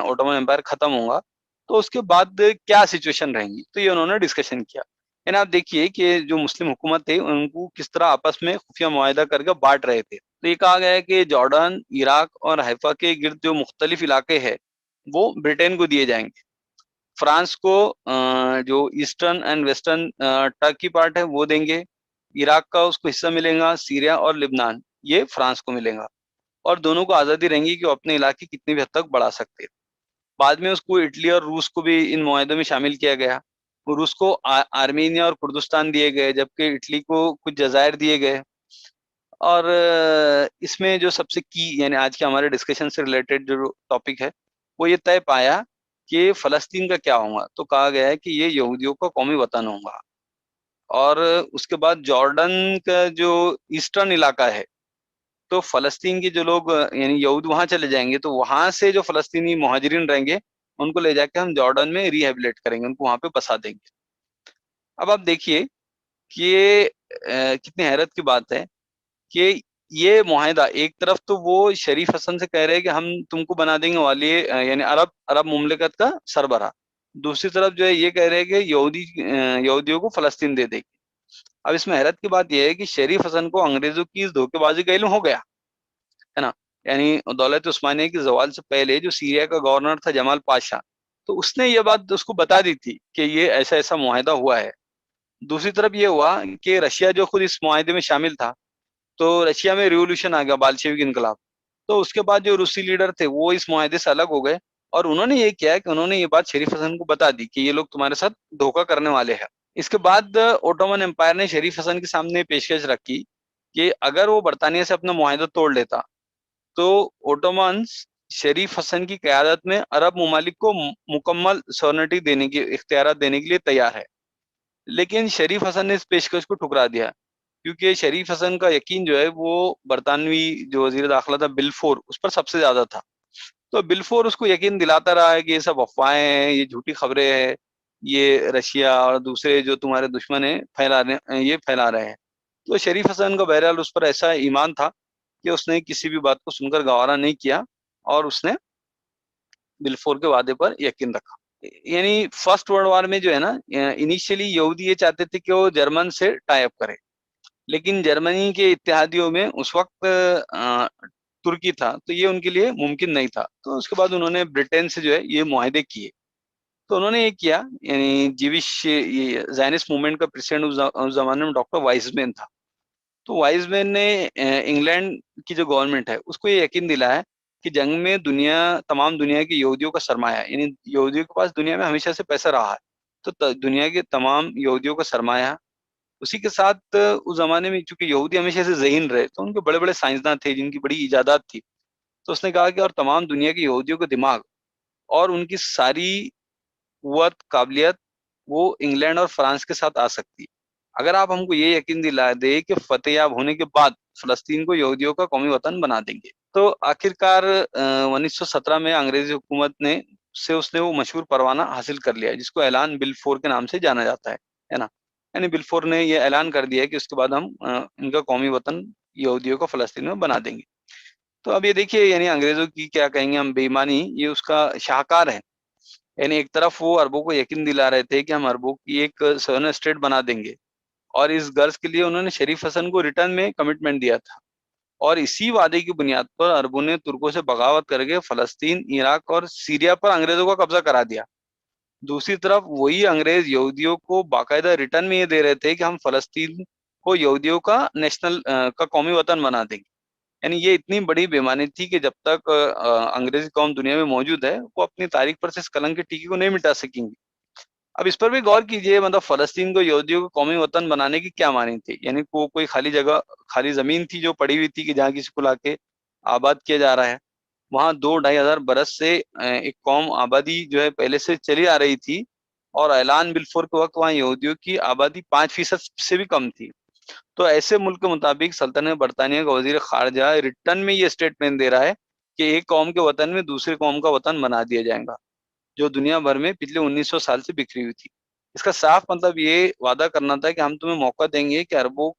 ओटोमन एम्पायर खत्म होगा तो उसके बाद क्या सिचुएशन रहेंगी, तो ये उन्होंने डिस्कशन किया। यानी आप देखिए कि जो मुस्लिम हुकूमत थे उनको किस तरह आपस में खुफिया मुआहदा करके बांट रहे थे। तो ये कहा गया है कि जॉर्डन, इराक और हैफा के गिर्द जो मुख्तलिफ इलाके हैं वो ब्रिटेन को दिए जाएंगे। फ्रांस को जो eastern and western Turkey part है वो देंगे। इराक का उसको हिस्सा मिलेगा, सीरिया और लिबनान ये फ्रांस को मिलेगा और दोनों को आज़ादी रहेंगी कि वो अपने इलाके कितनी भी हद तक बढ़ा सकते हैं। बाद में उसको इटली और रूस को भी इन मुआहदों में शामिल किया गया। रूस को आर्मीनिया और कुर्दिस्तान दिए गए जबकि इटली को कुछ जजायर दिए गए। और इसमें जो सबसे की यानी आज के हमारे डिस्कशन से रिलेटेड जो टॉपिक है वो ये तय पाया कि फ़लस्तीन का क्या होगा, तो कहा गया है कि ये यहूदियों का कौमी वतन होगा। और उसके बाद जॉर्डन का जो ईस्टर्न इलाका है तो फ़लस्तीन के जो लोग यानी यहूद वहां चले जाएंगे तो वहां से जो फ़लस्तीनी मुहाजिरीन रहेंगे उनको ले जाके हम जॉर्डन में रिहेबिलिट करेंगे, उनको वहां पे बसा देंगे। अब आप देखिए कि ये कितनी हैरत की बात है कि ये मुआहिदा एक तरफ तो वो शरीफ हसन से कह रहे हैं कि हम तुमको बना देंगे वाली यानी अरब अरब मुमलिकत का सरबराह, दूसरी तरफ जो है ये कह रहे हैं कि यहूदियों को फ़लस्तीन दे देगी। अब इसमें हैरत की बात यह है कि शरीफ हसन को अंग्रेजों की इस धोखेबाजी का इल्म हो गया, है ना? यानी दौलत उस्मानिया की ज़वाल से पहले जो सीरिया का गवर्नर था जमाल पाशा, तो उसने ये बात उसको बता दी थी कि ये ऐसा ऐसा मुआहिदा हुआ है। दूसरी तरफ ये हुआ कि रशिया जो खुद इस मुआहदे में शामिल था, तो रशिया में रिवॉल्यूशन आ गया, बाल्शेविक इनकलाब। तो उसके बाद जो रूसी लीडर थे वो इस मुआहदे से अलग हो गए, और उन्होंने ये किया कि उन्होंने ये बात शरीफ हसन को बता दी कि ये लोग तुम्हारे साथ धोखा करने वाले हैं। इसके बाद ओटोमन एम्पायर ने शरीफ हसन के सामने पेशकश रखी कि अगर वो बरतानिया से अपना मुआहदा तोड़ लेता तो ओटोमन शरीफ हसन की क़यादत में अरब ममालिक को मुकम्मल सॉवरेनिटी देने की इख्तियारात देने के लिए तैयार है। लेकिन शरीफ हसन ने इस पेशकश को ठुकरा दिया, क्योंकि शरीफ हसन का यकीन जो है वो बरतानवी जो वजीर दाखिला था बिलफोर, उस पर सबसे ज्यादा था। तो बिलफोर उसको यकीन दिलाता रहा है कि ये सब अफवाहें हैं, ये झूठी खबरें हैं, ये रशिया और दूसरे जो तुम्हारे दुश्मन हैं फैला रहे हैं। तो शरीफ हसन का बहरहाल उस पर ऐसा ईमान था कि उसने किसी भी बात को सुनकर गवारा नहीं किया, और उसने बिलफोर के वादे पर यकीन रखा। यानी फर्स्ट वर्ल्ड वॉर में जो है ना, इनिशियली यहूदी ये चाहते थे कि वो जर्मन से टाई अप करे, लेकिन जर्मनी के इत्तेहादियों में उस वक्त तुर्की था, तो ये उनके लिए मुमकिन नहीं था। तो उसके बाद उन्होंने ब्रिटेन से जो है ये मुआहदे किए। तो उन्होंने ये किया, यानी जीविश ये ज़ायनिस्ट मूवमेंट का प्रेसिडेंट उस जमाने में डॉक्टर वाइसमैन था। तो वाइसमैन ने इंग्लैंड की जो गवर्नमेंट है उसको ये यकीन दिलाया कि जंग में तमाम दुनिया के यहूदियों का सरमाया, यानी यहूदियों के पास दुनिया में हमेशा से पैसा रहा है, तो दुनिया के तमाम यहूदियों का सरमाया, उसी के साथ उस जमाने में चूंकि यहूदी हमेशा से ज़हीन रहे, तो उनके बड़े बड़े साइंसदान थे जिनकी बड़ी इजादात थी। तो उसने कहा कि और तमाम दुनिया के यहूदियों का दिमाग और उनकी सारी कुव्वत, काबिलियत वो इंग्लैंड और फ्रांस के साथ आ सकती है, अगर आप हमको ये यकीन दिला दे कि फतेहयाब होने के बाद फ़लस्तीन को यहूदियों का कौमी वतन बना देंगे। तो आखिरकार 1917 में अंग्रेज़ी हुकूमत ने से उसने वो मशहूर परवाना हासिल कर लिया, जिसको ऐलान बिलफोर के नाम से जाना जाता है ना? यानी बिलफोर ने ये ऐलान कर दिया कि उसके बाद हम इनका कौमी वतन यहूदियों को फ़लस्तीन में बना देंगे। तो अब ये देखिए, यानी अंग्रेज़ों की क्या कहेंगे हम बेईमानी, ये उसका शाहकार है। यानी एक तरफ वो अरबों को यकीन दिला रहे थे कि हम अरबों की एक सॉवरेन स्टेट बना देंगे, और इस गर्ज के लिए उन्होंने शरीफ हसन को रिटर्न में कमिटमेंट दिया था, और इसी वादे की बुनियाद पर अरबों ने तुर्कों से बगावत करके फ़लस्तीन, इराक और सीरिया पर अंग्रेज़ों का कब्जा करा दिया। दूसरी तरफ वही अंग्रेज़ यहूदियों को बाकायदा रिटर्न में ये दे रहे थे कि हम फ़लस्तीन को यहूदियों का का कौमी वतन बना देंगे। यानी ये इतनी बड़ी बेईमानी थी कि जब तक अंग्रेज़ी कौम दुनिया में मौजूद है, वो अपनी तारीख पर से इस कलंक के टीके को नहीं मिटा सकेंगी। अब इस पर भी गौर कीजिए, मतलब फ़लस्तीन को यहूदियों को कौमी वतन बनाने की क्या मानी थी? यानी वो कोई खाली जगह, खाली ज़मीन थी जो पड़ी हुई थी कि जहाँ किसी को लाके आबाद किया जा रहा है। वहाँ 2 ढाई हज़ार बरस से एक कौम आबादी जो है पहले से चली आ रही थी, और ऐलान बिलफोर के वक़्त वहाँ यहूदियों की आबादी 5% से भी कम थी। तो ऐसे मुल्क के मुताबिक सल्तनत बरतानिया का वज़ीर ख़ारजा रिटर्न में ये स्टेटमेंट दे रहा है कि एक कौम के वतन में दूसरे कौम का वतन बना दिया जाएगा, जो दुनिया भर में पिछले 1900 साल से बिखरी हुई थी। इसका साफ मतलब ये वादा करना था कि हम तुम्हें मौका देंगे कि अरबों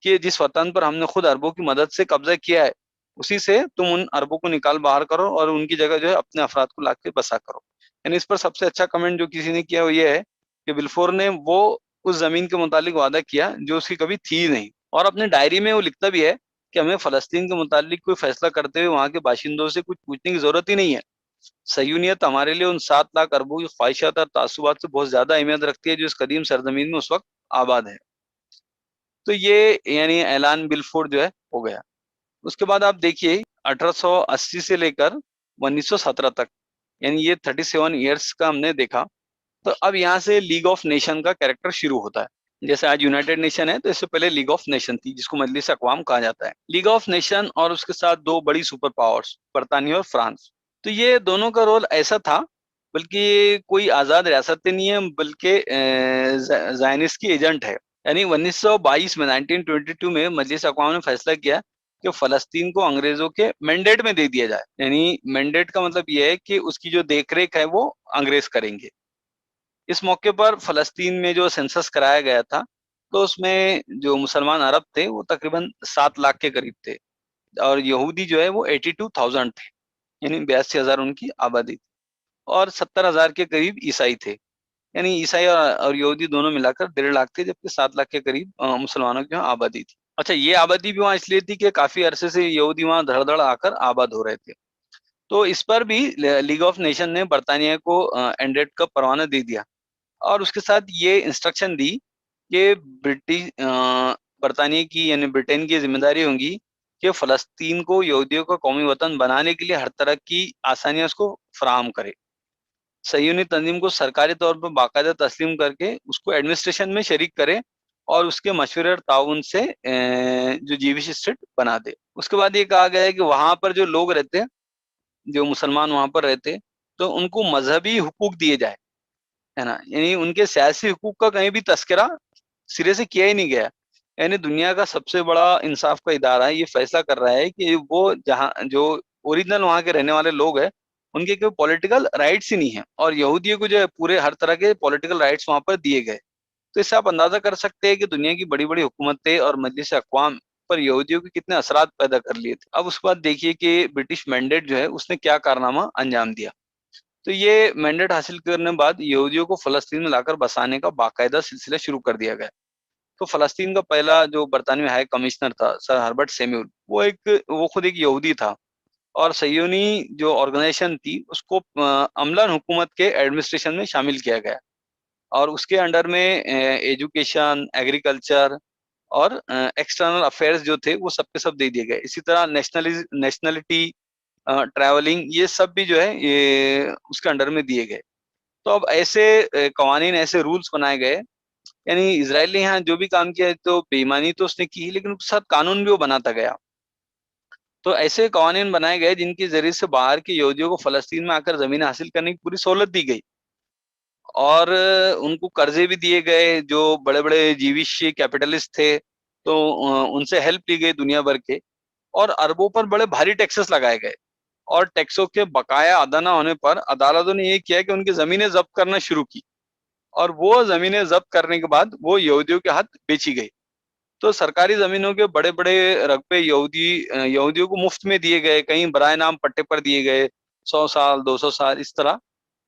के जिस वतन पर हमने खुद अरबों की मदद से कब्जा किया है, उसी से तुम उन अरबों को निकाल बाहर करो और उनकी जगह जो है अपने अफराद को लाके बसा करो। यानी इस पर सबसे अच्छा कमेंट जो किसी ने किया वो ये है कि बिलफोर ने वो उस जमीन के मुतालिक वादा किया जो उसकी कभी थी ही नहीं, और अपनी डायरी में वो लिखता भी है कि हमें फ़लस्तीन के मुतालिक कोई फैसला करते हुए वहाँ के बाशिंदों से कुछ पूछने की ज़रूरत ही नहीं है। सह्यूनियत हमारे लिए उन 7 लाख अरबों की ख्वाहिशात और तासुबात से बहुत ज़्यादा अहमियत रखती है जो इस कदीम सरज़मीन में उस वक़्त आबाद है। तो ये यानी ऐलान बिलफोर जो है हो गया। उसके बाद आप देखिए 1880 से लेकर 1917 तक, यानी ये 37 ईयर्स का हमने देखा। तो अब यहाँ से लीग ऑफ नेशन का कैरेक्टर शुरू होता है। जैसे आज यूनाइटेड नेशन है, तो इससे पहले लीग ऑफ नेशन थी जिसको मजलिस अक़वाम कहा जाता है। लीग ऑफ नेशन और उसके साथ 2 बड़ी सुपर पावर्स बरतानिया और फ्रांस। तो ये दोनों का रोल ऐसा था, बल्कि ये कोई आज़ाद रियासतें नहीं है, बल्कि ज़ायनिस्ट की एजेंट है। यानी 1922 में 1922 में मजलिस अक़वाम ने फैसला किया कि फ़लस्तीन को अंग्रेज़ों के मैंडेट में दे दिया जाए। यानी मैंडेट का मतलब ये है कि उसकी जो देख-रेख है वो अंग्रेज़ करेंगे। इस मौके पर फ़लस्तीन में जो सेंसस कराया गया था, तो उसमें जो मुसलमान अरब थे वो तकरीबन 7 लाख के करीब थे, और यहूदी जो है वो 82,000 थे, यानी 82,000 उनकी आबादी थी, और 70,000 के करीब ईसाई थे। यानी ईसाई और यहूदी दोनों मिलाकर 1.5 लाख थे, जबकि 7 लाख के करीब मुसलमानों की वहाँ आबादी थी। अच्छा, ये आबादी भी वहाँ इसलिए थी कि काफ़ी अरसे से यहूदी वहाँ धड़-धड़ आकर आबाद हो रहे थे। तो इस पर भी लीग ऑफ नेशन ने बरतानिया को एनडेट का परवाना दे दिया, और उसके साथ ये इंस्ट्रक्शन दी कि बरतानिया की यानी ब्रिटेन की जिम्मेदारी होगी कि फ़लस्तीन को यहूदियों का कौमी वतन बनाने के लिए हर तरह की आसानियाँ उसको फराहम करे। सह्यूनी तंजीम को सरकारी तौर पर बाकायदा तस्लीम करके उसको एडमिनिस्ट्रेशन में शरीक करे और उसके मशवरे और ताउन से जो जीविश स्टेट बना दे। उसके बाद ये कहा गया है कि वहाँ पर जो लोग रहते हैं, जो मुसलमान वहाँ पर रहते हैं, तो उनको मजहबी हुकूक दिए जाए, है ना? यानी उनके सियासी हुकूक का कहीं भी तस्करा सिरे से किया ही नहीं गया। यानी दुनिया का सबसे बड़ा इंसाफ का इदारा ये फैसला कर रहा है कि वो जहाँ जो ओरिजिनल वहाँ के रहने वाले लोग हैं, उनके कोई पॉलिटिकल राइट्स ही नहीं है और यहूदियों को जो है पूरे हर तरह के पॉलिटिकल राइट्स वहाँ पर दिए गए। तो इससे आप अंदाजा कर सकते हैं कि दुनिया की बड़ी-बड़ी हुकूमतें और मजलिस अक़वाम पर यहूदियों के कितने असरात पैदा कर लिए थे। अब उसके बाद देखिए कि ब्रिटिश मैंडेट जो है उसने क्या कारनामा अंजाम दिया। तो ये मैंडेट हासिल करने के बाद यहूदियों को फ़लस्तीन में लाकर बसाने का बाकायदा सिलसिला शुरू कर दिया गया। तो फ़लस्तीन का पहला जो बरतानवी हाई कमिश्नर था, सर हर्बर्ट सैमुअल, वो खुद एक यहूदी था और सह्यूनी जो ऑर्गेनाइजेशन थी उसको अमलन हुकूमत के एडमिनिस्ट्रेशन में शामिल किया गया और उसके अंडर में एजुकेशन, एग्रीकल्चर और एक्सटर्नल अफेयर्स जो थे वो सब के सब दे दिए गए। इसी तरह नेशनलिटी, ट्रैवलिंग, ये सब भी जो है ये उसके अंडर में दिए गए। तो अब ऐसे कवानीन, ऐसे रूल्स बनाए गए, यानी इज़राइल ने यहाँ जो भी काम किया है तो बेईमानी तो उसने की, लेकिन उसके साथ कानून भी वो बनाता गया। तो ऐसे कवानीन बनाए गए जिनके ज़रिए से बाहर के यहूदियों को फ़लस्तीन में आकर ज़मीनें हासिल करने की पूरी सहूलत दी गई और उनको कर्ज़े भी दिए गए, जो बड़े-बड़े जीविश कैपिटलिस्ट थे, तो उनसे हेल्प ली गई दुनिया भर के और अरबों पर बड़े भारी टैक्सेस लगाए गए और टैक्सों के बकाया अदा न होने पर अदालतों ने ये किया कि उनकी ज़मीनें ज़ब्त करना शुरू की और वो ज़मीनें ज़ब्त करने के बाद वो यहूदियों के हाथ बेची गई। तो सरकारी ज़मीनों के बड़े-बड़े रकबे यहूदियों को मुफ्त में दिए गए, कहीं बराए नाम पट्टे पर दिए गए, 100 साल, 200 साल इस तरह,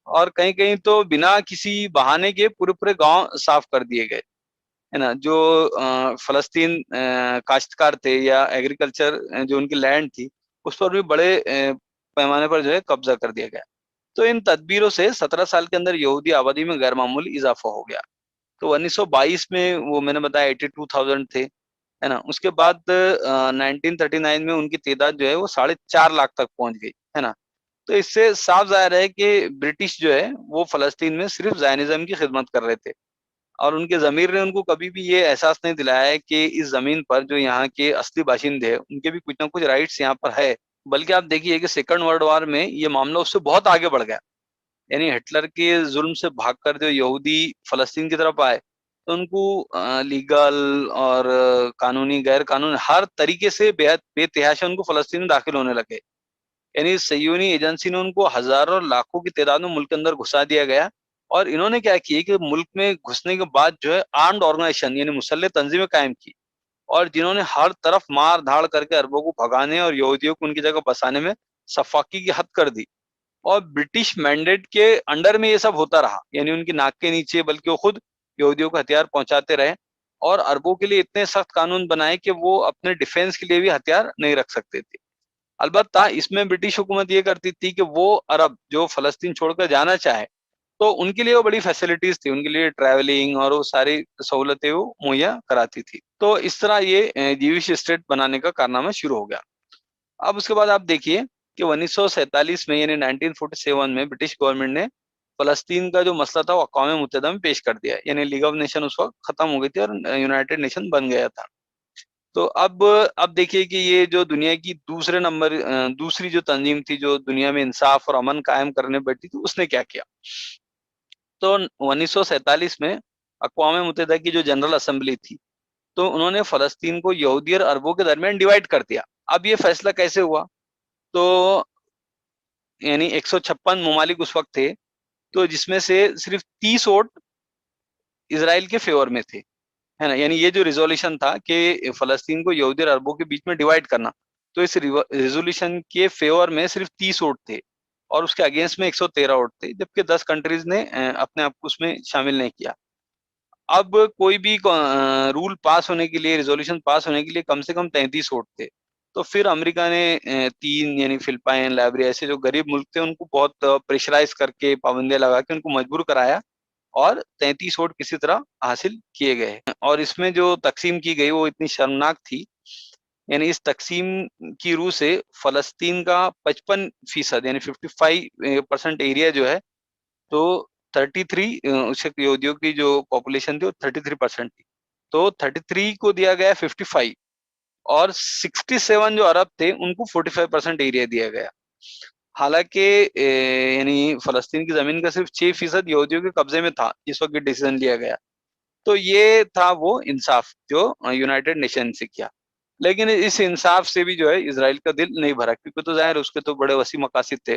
और कहीं-कहीं तो बिना किसी बहाने के पूरे-पूरे गाँव साफ कर दिए गए, है ना? जो फ़लस्तीन काश्तकार थे या एग्रीकल्चर जो उनकी लैंड थी, उस पर भी बड़े पैमाने पर जो है कब्ज़ा कर दिया गया। तो इन तदबीरों से 17 साल के अंदर यहूदी आबादी में गैर मामूली इज़ाफ़ा हो गया। तो 1922 में वो मैंने बताया 82,000 थे, है ना? उसके बाद 1939 में उनकी तादाद जो है वो 4.5 लाख तक पहुँच गई, है ना? तो इससे साफ ज़ाहिर है कि ब्रिटिश जो है वो फ़लस्तीन में सिर्फ़ ज़ायनिज़्म की खिदमत कर रहे थे और उनके ज़मीर ने उनको कभी भी ये एहसास नहीं दिलाया है कि इस ज़मीन पर जो यहाँ के असली बाशिंदे हैं, उनके भी कुछ ना कुछ राइट्स यहाँ पर है। बल्कि आप देखिए कि सेकंड वर्ल्ड वॉर में ये मामला उससे बहुत आगे बढ़ गया। यानी हिटलर के ज़ुल्म से भागकर जो यहूदी फ़लस्तीन की तरफ आए, तो उनको लीगल और कानूनी, गैर कानूनी हर तरीके से बेहद बेतहाशा उनको फ़लस्तीन में दाखिल होने लगे। यानी सह्यूनी एजेंसी ने उनको हज़ारों लाखों की तादाद में मुल्क के अंदर घुसा दिया गया और इन्होंने क्या किया कि मुल्क में घुसने के बाद जो है आर्म्ड ऑर्गेनाइजेशन यानी मुसल्लह तंजीमें कायम की और जिन्होंने हर तरफ मार-धाड़ करके अरबों को भगाने और यहूदियों को उनकी जगह बसाने में सफाकी की हद कर दी। और ब्रिटिश मैंडेट के अंडर में ये सब होता रहा, यानी उनकी नाक के नीचे, बल्कि वो खुद यहूदियों को हथियार पहुंचाते रहे और अरबों के लिए इतने सख्त कानून बनाए कि वो अपने डिफेंस के लिए भी हथियार नहीं रख सकते थे। अलबत्ता इसमें ब्रिटिश हुकूमत ये करती थी कि वो अरब जो फ़लस्तीन छोड़कर जाना चाहे, तो उनके लिए वो बड़ी फैसिलिटीज़ थी, उनके लिए ट्रैवलिंग और वो सारी सहूलतें वो मुहैया कराती थी। तो इस तरह ये ज्यूइश स्टेट बनाने का कारनामा शुरू हो गया। अब उसके बाद आप देखिए कि 1947 में यानी 1947 में ब्रिटिश गवर्नमेंट ने फ़लस्तीन का जो मसला था वो अक़वाम मुत्तहिदा में पेश कर दिया। यानी लीग ऑफ नेशन उस वक़्त ख़त्म हो गई थी और यूनाइटेड नेशन बन गया था। तो अब देखिए कि ये जो दुनिया की दूसरी जो तंजीम थी, जो दुनिया में इंसाफ और अमन कायम करने बैठी थी, उसने क्या किया? तो 1947 में अक़वाम मुत्तहिदा की जो जनरल असेंबली थी, तो उन्होंने फ़लस्तीन को यहूदी और अरबों के दरमियान डिवाइड कर दिया। अब ये फैसला कैसे हुआ? तो यानी 156 ममालिक उस वक़्त थे, तो जिसमें से सिर्फ़ 30 वोट इज़राइल के फ़ेवर में थे, है ना? यानी ये जो रिज़ॉल्यूशन था कि फ़लस्तीन को यहूदी और अरबों के बीच में डिवाइड करना, तो इस रिज़ॉल्यूशन के फ़ेवर में सिर्फ़ 30 वोट थे और उसके अगेंस्ट में 113 वोट थे, जबकि 10 कंट्रीज़ ने अपने आप को उसमें शामिल नहीं किया। अब कोई भी रूल पास होने के लिए, रिज़ॉल्यूशन पास होने के लिए कम से कम 33 वोट थे। तो फिर अमेरिका ने 3 यानी फ़िलिपाइन, लाइबेरिया ऐसे जो गरीब मुल्क थे उनको बहुत प्रेशराइज़ करके, पाबंदियाँ लगा के उनको मजबूर कराया और 33 वोट किसी तरह हासिल किए गए। और इसमें जो तकसीम की गई वो इतनी शर्मनाक थी, यानी इस तकसीम की रूह से फलस्तीन का 55% यानी 55% एरिया जो है, तो 33 उसे यहूदियों की जो पॉपुलेशन थी वो 33% थी, तो 33 को दिया गया 55, और 67 जो अरब थे उनको 45% एरिया दिया गया। हालांकि यानी फलस्तीन की जमीन का सिर्फ 6% यहूदियों के कब्जे में था जिस वक्त डिसीजन लिया गया। तो ये था वो इंसाफ जो यूनाइटेड नेशन से किया। लेकिन इस इंसाफ से भी जो है इसराइल का दिल नहीं भरा, क्योंकि तो जाहिर उसके तो बड़े वसी मकासद थे।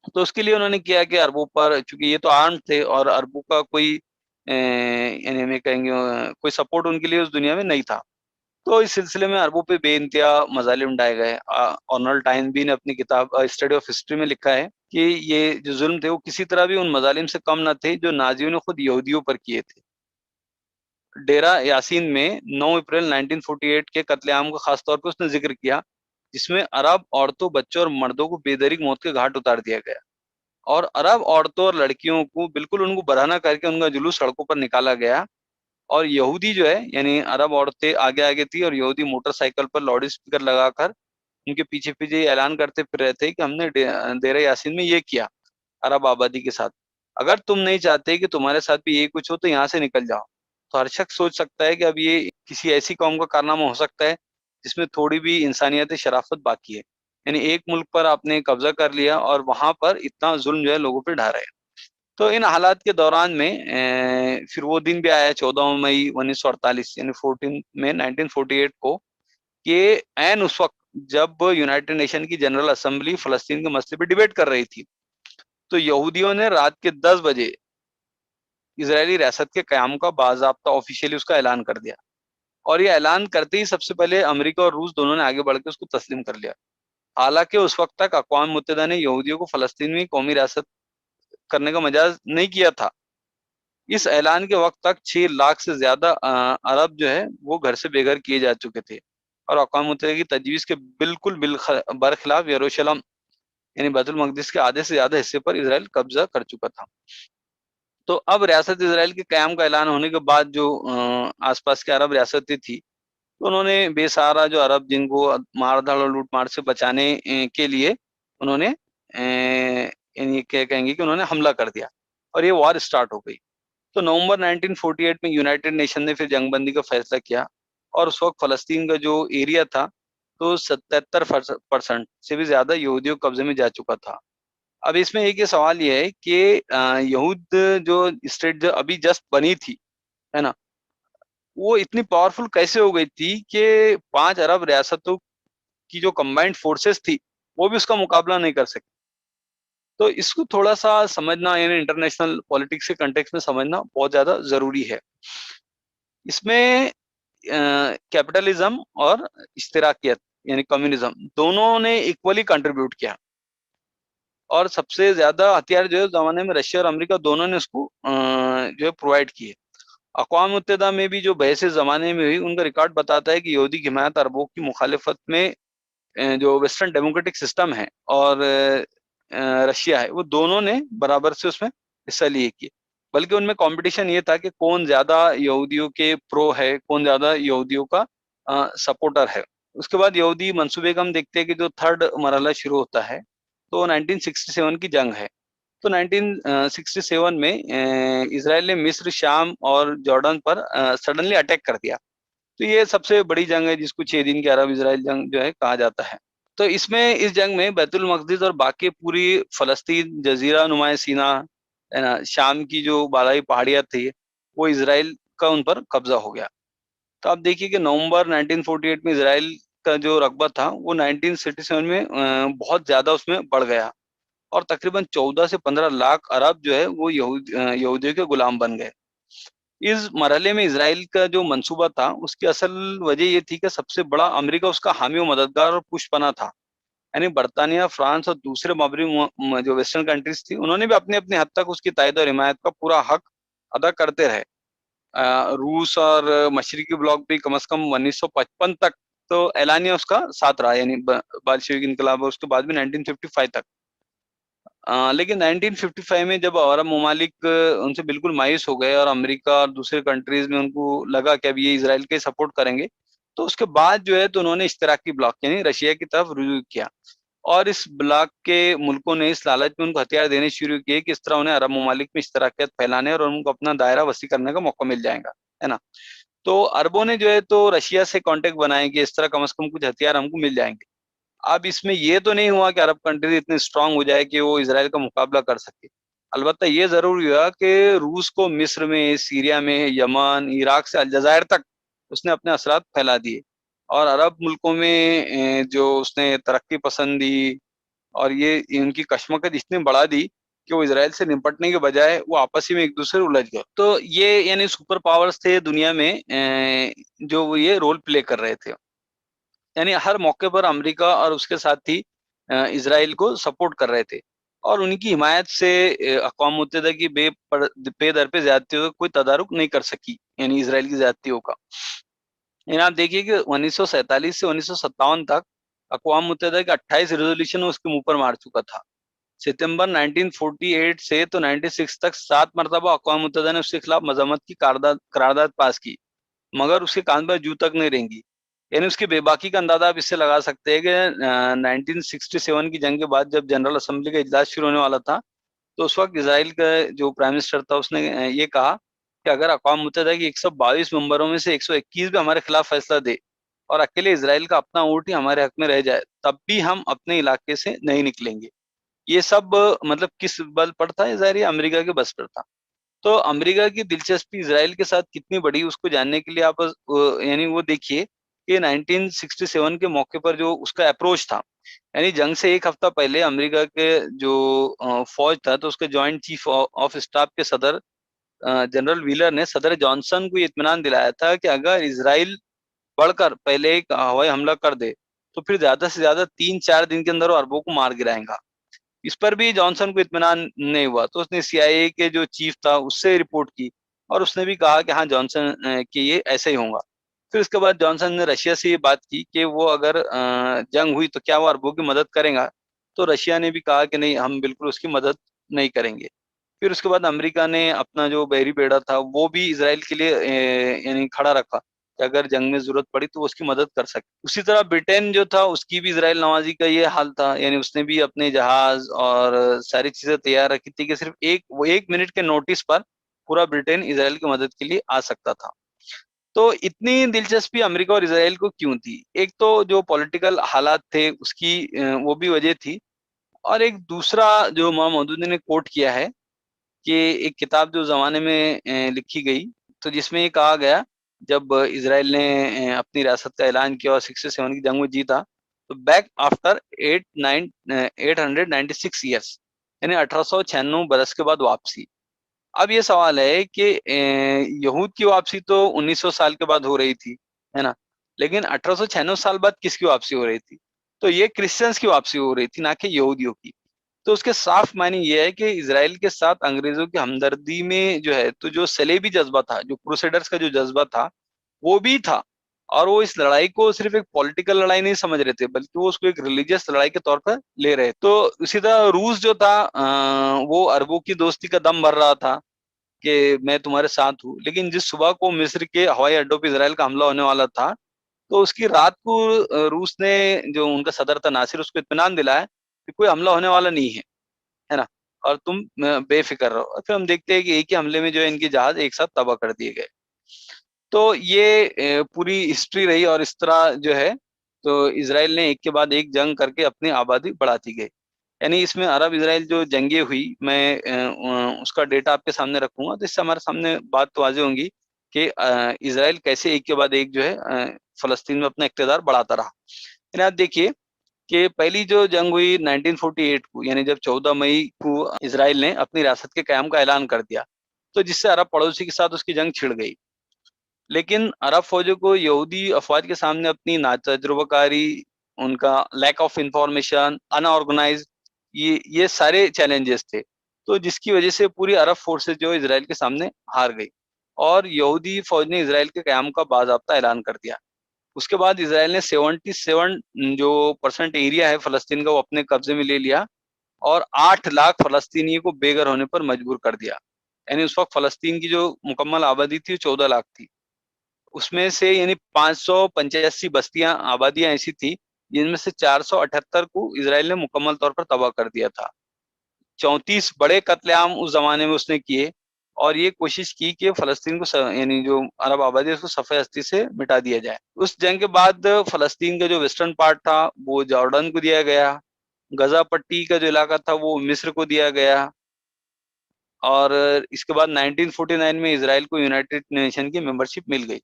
तो उसके लिए उन्होंने किया कि अरबों पर, चूंकि ये तो आर्म थे और अरबों का कोई यानी हमें कहेंगे कोई सपोर्ट उनके लिए उस दुनिया में नहीं था, तो इस सिलसिले में अरबों पे बेइंतहा मजालिम ढाए गए। अर्नल्ड टाइनबी ने अपनी किताब स्टडी ऑफ हिस्ट्री में लिखा है कि ये जो जुल्म थे वो किसी तरह भी उन मजालिम से कम न थे जो नाजियों ने खुद यहूदियों पर किए थे। डेरा यासीन में 9 अप्रैल 1948 के कत्लेआम का खास तौर पर उसने जिक्र किया, जिसमें अरब औरतों, बच्चों और मर्दों को बेदरीग मौत के घाट उतार दिया गया, और अरब औरतों और लड़कियों को बिल्कुल उनको बरहना करके उनका जुलूस सड़कों पर निकाला गया। और यहूदी जो है, यानी अरब औरतें आगे आगे थी और यहूदी मोटरसाइकिल पर लाउड स्पीकर लगाकर उनके पीछे पीछे ये ऐलान करते फिर रहे थे कि हमने डेरा यासीन में ये किया अरब आबादी के साथ, अगर तुम नहीं चाहते कि तुम्हारे साथ भी यही कुछ हो तो यहाँ से निकल जाओ। तो हर शख्स सोच सकता है कि अब ये किसी ऐसी कौम का कारनामा हो सकता है जिसमें थोड़ी भी इंसानियत शराफत बाकी है। यानी एक मुल्क पर आपने कब्जा कर लिया और वहां पर इतना जुल्म जो है लोगों पे ढा रहे हैं। तो इन हालात के दौरान में फिर वो दिन भी आया 14 मई 1948 यानी 14 में 1948 को, कि ऐन उस वक्त जब यूनाइटेड नेशन की जनरल असेंबली फलस्तीन के मसले पे डिबेट कर रही थी, तो यहूदियों ने रात के 10 बजे इजरायली रियासत के क़याम का बाज़ाब्ता ऑफिशियली उसका ऐलान कर दिया। और ये ऐलान करते ही सबसे पहले अमेरिका और रूस दोनों ने आगे बढ़ के उसको तस्लीम कर लिया। हालांकि उस वक्त तक अक़वाम मुत्तहिदा ने यहूदियों को फलस्तीन में कौमी रियासत करने का मजाज नहीं किया था। इस ऐलान के वक्त तक 6 लाख से ज्यादा अरब जो है वो घर से बेघर किए जा चुके थे, और अक़वाम मुत्तहिदा की तजवीज़ के बिल्कुल बरखिलाफ यरूशलेम यानी बैतुल मक़दिस के आधे से ज्यादा हिस्से पर इसराइल कब्जा कर चुका था। तो अब रियासत इसराइल के क़याम का ऐलान होने के बाद जो आसपास की अरब रियासतें थी, तो उन्होंने बेसहारा जो अरब जिनको मार-धाड़ और लूट-मार से बचाने के लिए उन्होंने यानी क्या कहेंगे कि उन्होंने हमला कर दिया और ये वॉर स्टार्ट हो गई। तो नवंबर 1948 में यूनाइटेड नेशन ने फिर जंगबंदी का फैसला किया, और उस वक्त फलस्तीन का जो एरिया था तो 77% से भी ज्यादा यहूदियों के कब्जे में जा चुका था। अब इसमें एक ये सवाल ये है कि यहूद जो स्टेट जो अभी जस्ट बनी थी, है ना, वो इतनी पावरफुल कैसे हो गई थी कि 5 अरब रियासतों की जो कंबाइंड फोर्सेस थी वो भी उसका मुकाबला नहीं कर सकी। तो इसको थोड़ा-सा समझना, यानी इंटरनेशनल पॉलिटिक्स के कॉन्टेक्स्ट में समझना बहुत ज़्यादा ज़रूरी है। इसमें कैपिटलिज्म और इश्तिराकियत यानी कम्युनिज्म दोनों ने इक्वली कंट्रीब्यूट किया, और सबसे ज़्यादा हथियार जो है उस ज़माने में रशिया और अमेरिका दोनों ने उसको जो है प्रोवाइड किए। अक़वाम मुत्तहिदा में भी जो बहस इस ज़माने में हुई उनका रिकॉर्ड बताता है कि यहूदी की हिमायत अरबों की मुखालिफत में जो वेस्टर्न डेमोक्रेटिक सिस्टम है और रशिया है, वो दोनों ने बराबर से उसमें हिस्सा लिए किए। बल्कि उनमें कंपटीशन ये था कि कौन ज़्यादा यहूदियों के प्रो है, कौन ज़्यादा यहूदियों का सपोर्टर है। उसके बाद यहूदी मंसूबे का हम देखते हैं कि जो थर्ड मरहला शुरू होता है, तो 1967 की जंग है। तो 1967 में इसराइल ने मिस्र, शाम और जॉर्डन पर सडनली अटैक कर दिया। तो ये सबसे बड़ी जंग है जिसको 6 दिन की अरब इजराइल जंग जो है कहा जाता है। तो इसमें इस जंग में बैतुल मक़दिस और बाकी पूरी फलस्तीन, जजीरा नुमा सीना, है ना, शाम की जो बालाई पहाड़ियाँ थी, वो इसराइल का उन पर कब्जा हो गया। तो आप देखिए कि नवंबर 1948 में इसराइल का जो रकबा था वो 1967 में बहुत ज़्यादा उसमें बढ़ गया, और तकरीबन 14 से 15 लाख अरब जो है वो यहूदियों के गुलाम बन गए। इस मरहले में इसराइल का जो मंसूबा था उसकी असल वजह ये थी कि सबसे बड़ा अमेरिका उसका हामी और मददगार और पुष्पना था। यानी बर्तानिया, फ्रांस और दूसरे मगरबी जो वेस्टर्न कंट्रीज थी उन्होंने भी अपने अपने हद तक उसकी तायद और हिमायत का पूरा हक अदा करते रहे। रूस और मशरकी ब्लॉक भी कम से कम 1955 तक तो एलानिया उसका साथ रहा, यानी बाल्शेविक इनकलाब, उसके बाद भी 1955 तक। लेकिन 1955 में जब अरब ममालिक उनसे बिल्कुल मायूस हो गए और अमेरिका और दूसरे कंट्रीज में उनको लगा कि अब ये इसराइल के सपोर्ट करेंगे, तो उसके बाद जो है तो उन्होंने इश्तराकी ब्लॉक यानी रशिया की तरफ रुजू किया। और इस ब्लॉक के मुल्कों ने इस लालच में उनको हथियार देने शुरू किए कि इस तरह उन्हें अरब ममालिक में इश्तराकियत फैलाने और उनको अपना दायरा वसी करने का मौका मिल जाएगा, है ना। तो अरबों ने जो है तो रशिया से कांटेक्ट बनाए कि इस तरह कम से कम कुछ हथियार हमको मिल जाएंगे। अब इसमें ये तो नहीं हुआ कि अरब कंट्रीज इतने स्ट्रांग हो जाए कि वो इसराइल का मुकाबला कर सके। अलबत्ता ये जरूर हुआ कि रूस को मिस्र में, सीरिया में, यमन, इराक से अलजायर तक उसने अपने असरात फैला दिए। और अरब मुल्कों में जो उसने तरक्की पसंदी और ये इनकी कशमकश इतनी बढ़ा दी कि वो इसराइल से निपटने के बजाय वो आपस ही में एक दूसरे उलझ गए। तो ये यानी सुपर पावर्स थे दुनिया में जो वो ये रोल प्ले कर रहे थे। यानी हर मौके पर अमेरिका और उसके साथी इसराइल को सपोर्ट कर रहे थे और उनकी हिमायत से अक़वाम मुत्तहिदा की बेदर पे ज्यादतियों का कोई तदारुक नहीं कर सकी, यानी इसराइल की ज्यादतियों का। यानी आप देखिए कि 1947 से 1957 तक अक़वाम मुत्तहिदा के 28 रेजोल्यूशन उसके मुंह पर मार चुका था। सितंबर 1948 से तो 96 तक 7 मरतबा अक़वाम मुत्तहिदा ने उसके खिलाफ मजम्मत की करारदाद पास की, मगर उसके कान पर जू तक नहीं रेंगी। यानी उसकी बेबाकी का अंदाजा आप इससे लगा सकते हैं कि 1967 की जंग के बाद जब जनरल असेंबली का इजलास शुरू होने वाला था, तो उस वक्त इसराइल का जो प्राइम मिनिस्टर था उसने ये कहा कि अगर अक़वाम मुत्तहिदा की 122 मेंबरों में से 121 भी हमारे खिलाफ फैसला दे और अकेले इसराइल का अपना वोट ही हमारे हक में रह जाए, तब भी हम अपने इलाके से नहीं निकलेंगे। ये सब मतलब किस बल पर था? ये ज़ाहिर है अमेरिका के बस पर था। तो अमेरिका की दिलचस्पी इसराइल के साथ कितनी बड़ी उसको जानने के लिए आप यानी वो देखिए कि 1967 के मौके पर जो उसका अप्रोच था, यानी जंग से एक हफ्ता पहले अमेरिका के जो फौज था तो उसके जॉइंट चीफ ऑफ स्टाफ के सदर जनरल व्हीलर ने सदर जॉनसन को ये इत्मीनान दिलाया था कि अगर इसराइल बढ़कर पहले एक हवाई हमला कर दे तो फिर ज्यादा से ज्यादा 3-4 दिन के अंदर वो अरबों को मार गिराएगा। इस पर भी जॉनसन को इत्मीनान नहीं हुआ, तो उसने सीआईए के जो चीफ था उससे रिपोर्ट की और उसने भी कहा कि हाँ जॉनसन कि ये ऐसे ही होगा। फिर उसके बाद जॉनसन ने रशिया से ये बात की कि वो अगर जंग हुई तो क्या वो अरबों की मदद करेगा, तो रशिया ने भी कहा कि नहीं, हम बिल्कुल उसकी मदद नहीं करेंगे। फिर उसके बाद अमेरिका ने अपना जो बहरी बेड़ा था वो भी इसराइल के लिए यानी खड़ा रखा कि अगर जंग में जरूरत पड़ी तो वो उसकी मदद कर सके। उसी तरह ब्रिटेन जो था उसकी भी इसराइल नवाजी का ये हाल था, यानी उसने भी अपने जहाज और सारी चीजें तैयार रखी थी कि सिर्फ एक मिनट के नोटिस पर पूरा ब्रिटेन इसराइल की मदद के लिए आ सकता था। तो इतनी दिलचस्पी अमेरिका और इसराइल को क्यों थी? एक तो जो पॉलिटिकल हालात थे उसकी वो भी वजह थी, और एक दूसरा जो इमाम मौदूदी ने कोट किया है कि एक किताब जो ज़माने में लिखी गई, तो जिसमें ये कहा गया जब इज़राइल ने अपनी रियासत का ऐलान किया और 67 की जंग में जीता, तो बैक आफ्टर 896 ईयर्स, यानी 1896 बरस के बाद वापसी। अब ये सवाल है कि यहूद की वापसी तो 1900 साल के बाद हो रही थी, है ना? लेकिन 1896 साल बाद किसकी वापसी हो रही थी? तो ये क्रिश्चियंस की वापसी हो रही थी, ना कि यहूदियों की। तो उसके साफ मायने ये है कि इज़राइल के साथ अंग्रेजों की हमदर्दी में जो है तो जो सलेबी जज्बा था, जो क्रूसेडर्स का जो जज्बा था, वो भी था। और वो इस लड़ाई को सिर्फ एक पॉलिटिकल लड़ाई नहीं समझ रहे थे, बल्कि वो उसको एक रिलीजियस लड़ाई के तौर पर ले रहे। तो इसी तरह रूस जो था वो अरबों की दोस्ती का दम भर रहा था कि मैं तुम्हारे साथ हूँ। लेकिन जिस सुबह को मिस्र के हवाई अड्डों पर इज़राइल का हमला होने वाला था, तो उसकी रात को रूस ने, जो उनका सदर था नासिर, उसको इत्मीनान दिलाया कि कोई हमला होने वाला नहीं है ना? और तुम बेफिक्र रहो। और फिर हम देखते हैं कि एक ही हमले में जो है इनके जहाज एक साथ तबाह कर दिए गए। तो ये पूरी हिस्ट्री रही और इस तरह जो है तो इज़राइल ने एक के बाद एक जंग करके अपनी आबादी बढ़ाती गई। यानी इसमें अरब इज़राइल जो जंगें हुई, मैं उसका डेटा आपके सामने रखूँगा, तो इससे हमारे सामने बात तो वाज़ेह होंगी कि इज़राइल कैसे एक के बाद एक जो है फ़लस्तीन में अपना इक़्तिदार बढ़ाता रहा। यानी आप देखिए कि पहली जो जंग हुई 1948 को, यानी जब 14 मई को इज़राइल ने अपनी रियासत के क़याम का ऐलान कर दिया, तो जिससे अरब पड़ोसी के साथ उसकी जंग छिड़ गई। लेकिन अरब फ़ौजों को यहूदी अफ़वाज के सामने अपनी नातजुर्बाकारी, उनका लैक ऑफ इन्फॉर्मेशन, अनऑर्गेनाइज़्ड, ये सारे चैलेंजेस थे। तो जिसकी वजह से पूरी अरब फ़ोर्सेस जो इज़राइल के सामने हार गई और यहूदी फ़ौज ने इज़राइल के क़याम का बाज़ाब्ता ऐलान कर दिया। उसके बाद इज़राइल ने 77 जो परसेंट एरिया है फ़लस्तीन का, वो अपने कब्ज़े में ले लिया और 8 लाख फलस्तीनियों को बेघर होने पर मजबूर कर दिया। यानी उस वक़्त फ़लस्तीन की जो मुकम्मल आबादी थी 14 लाख थी। उसमें से यानी 585 बस्तियाँ आबादियाँ ऐसी थी, जिनमें से 478 को इज़राइल ने मुकम्मल तौर पर तबाह कर दिया था। 34 बड़े कत्लेआम उस ज़माने में उसने किए और ये कोशिश की कि फ़लस्तीन को यानी जो अरब आबादी है उसको सफ़े-हस्ती से मिटा दिया जाए। उस जंग के बाद फ़लस्तीन का जो वेस्टर्न पार्ट था, वो जॉर्डन को दिया गया। गज़ा पट्टी का जो इलाका था, वो मिस्र को दिया गया। और इसके बाद 1949 में इज़राइल को यूनाइटेड नेशन की मेंबरशिप मिल गई।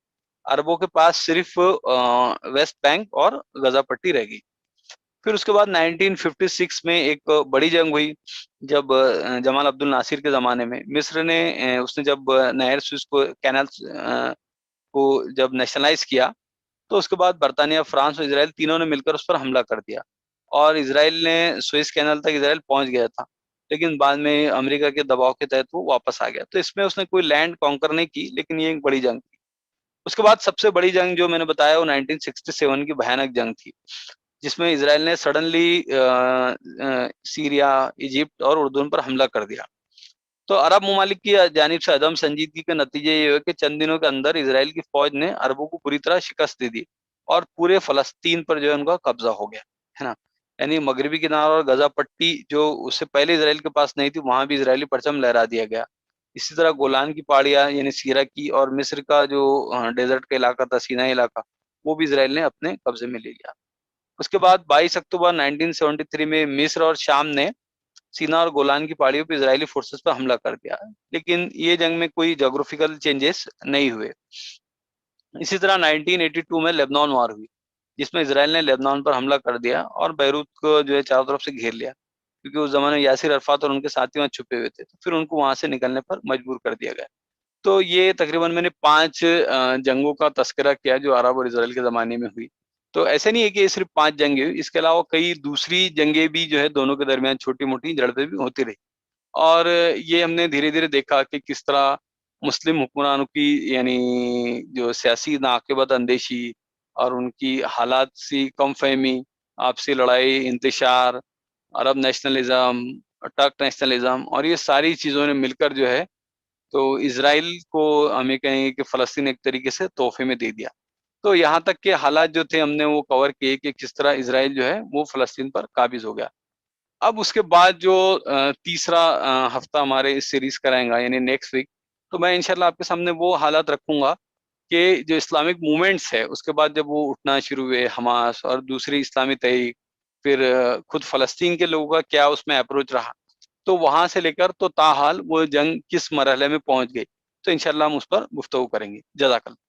अरबों के पास सिर्फ वेस्ट बैंक और गज़ा पट्टी रह गई। फिर उसके बाद 1956 में एक बड़ी जंग हुई, जब जमाल अब्दुल नासिर के ज़माने में मिस्र ने उसने जब नहर स्विस को कैनाल्स को जब नेशनलाइज़ किया, तो उसके बाद बर्तानिया, फ्रांस और इज़राइल तीनों ने मिलकर उस पर हमला कर दिया और इज़राइल ने सुएज़ कैनाल तक इज़राइल पहुँच गया था। लेकिन बाद में अमेरिका के दबाव के तहत वो वापस आ गया। तो इसमें उसने कोई लैंड कॉन्कर नहीं की, लेकिन ये एक बड़ी जंग थी। उसके बाद सबसे बड़ी जंग जो मैंने बताया वो 1967 की भयानक जंग थी, जिसमें इज़राइल ने सडनली सीरिया, इजिप्ट और उर्दून पर हमला कर दिया। तो अरब ममालिक की जानिब से अदम संजीदगी के नतीजे ये हुए कि चंद दिनों के अंदर इज़राइल की फ़ौज ने अरबों को पूरी तरह शिकस्त दे दी और पूरे फ़लस्तीन पर जो है उनका कब्ज़ा हो गया, है ना? यानी मगरिबी किनारा और गज़ा पट्टी जो उससे पहले इज़राइल के पास नहीं थी, वहाँ भी इज़राइली परचम लहरा दिया गया। इसी तरह गोलान की पहाड़ियाँ यानी सीरा की और मिस्र का जो डेज़र्ट का इलाका था, सीनाई इलाका, वो भी इज़राइल ने अपने कब्ज़े में ले लिया। उसके बाद 22 अक्टूबर 1973 में मिस्र और शाम ने सीना और गोलान की पहाड़ियों पे इज़राइली फ़ोर्सेस पे हमला कर दिया। लेकिन ये जंग में कोई ज्योग्राफिकल चेंजेस नहीं हुए। इसी तरह 1982 में लेबनान वॉर हुई, जिसमें इज़राइल ने लेबनान पर हमला कर दिया और बेरूत को जो है चारों तरफ से घेर लिया, क्योंकि उस ज़माने में यासिर अरफ़ात और उनके साथी वहाँ छुपे हुए थे। तो फिर उनको वहाँ से निकलने पर मजबूर कर दिया गया। तो ये तकरीबन मैंने 5 जंगों का तज़किरा किया जो अरब और इज़राइल के ज़माने में हुई। तो ऐसा नहीं है कि ये सिर्फ़ 5 जंगें हुई, इसके अलावा कई दूसरी जंगें भी जो है दोनों के दरमियान छोटी-मोटी झड़पें भी होती रही। और ये हमने धीरे-धीरे देखा कि किस तरह मुस्लिम हुक्मरानों की यानी जो सियासी नाक़िबत अंदेशी और उनकी हालात सी कम फ़हमी, आपसी लड़ाई, इंतशार, अरब नेशनलिज़्म, टर्क नेशनलिज़्म और ये सारी चीज़ों ने मिलकर जो है तो इज़राइल को हमें कहेंगे कि फ़लस्तीन एक तरीके से तोहफ़े में दे दिया। तो यहाँ तक के हालात जो थे हमने वो कवर किए कि किस तरह इज़राइल जो है वो फ़लस्तीन पर काबिज़ हो गया। अब उसके बाद जो तीसरा हफ़्ता हमारे इस सीरीज़ का रहेगा यानी नेक्स्ट वीक, तो मैं इंशाल्लाह आपके सामने वो हालात रखूँगा कि जो इस्लामिक मूवमेंट्स है, उसके बाद जब वो उठना शुरू हुए हमास और दूसरी इस्लामी तहरीक, फिर खुद फ़लस्तीन के लोगों का क्या उसमें अप्रोच रहा। तो वहाँ से लेकर तो ताहाल वो जंग किस मरहले में पहुँच गई। तो इंशाल्लाह हम उस पर गुफ्तगू करेंगे। जज़ाकल्लाह।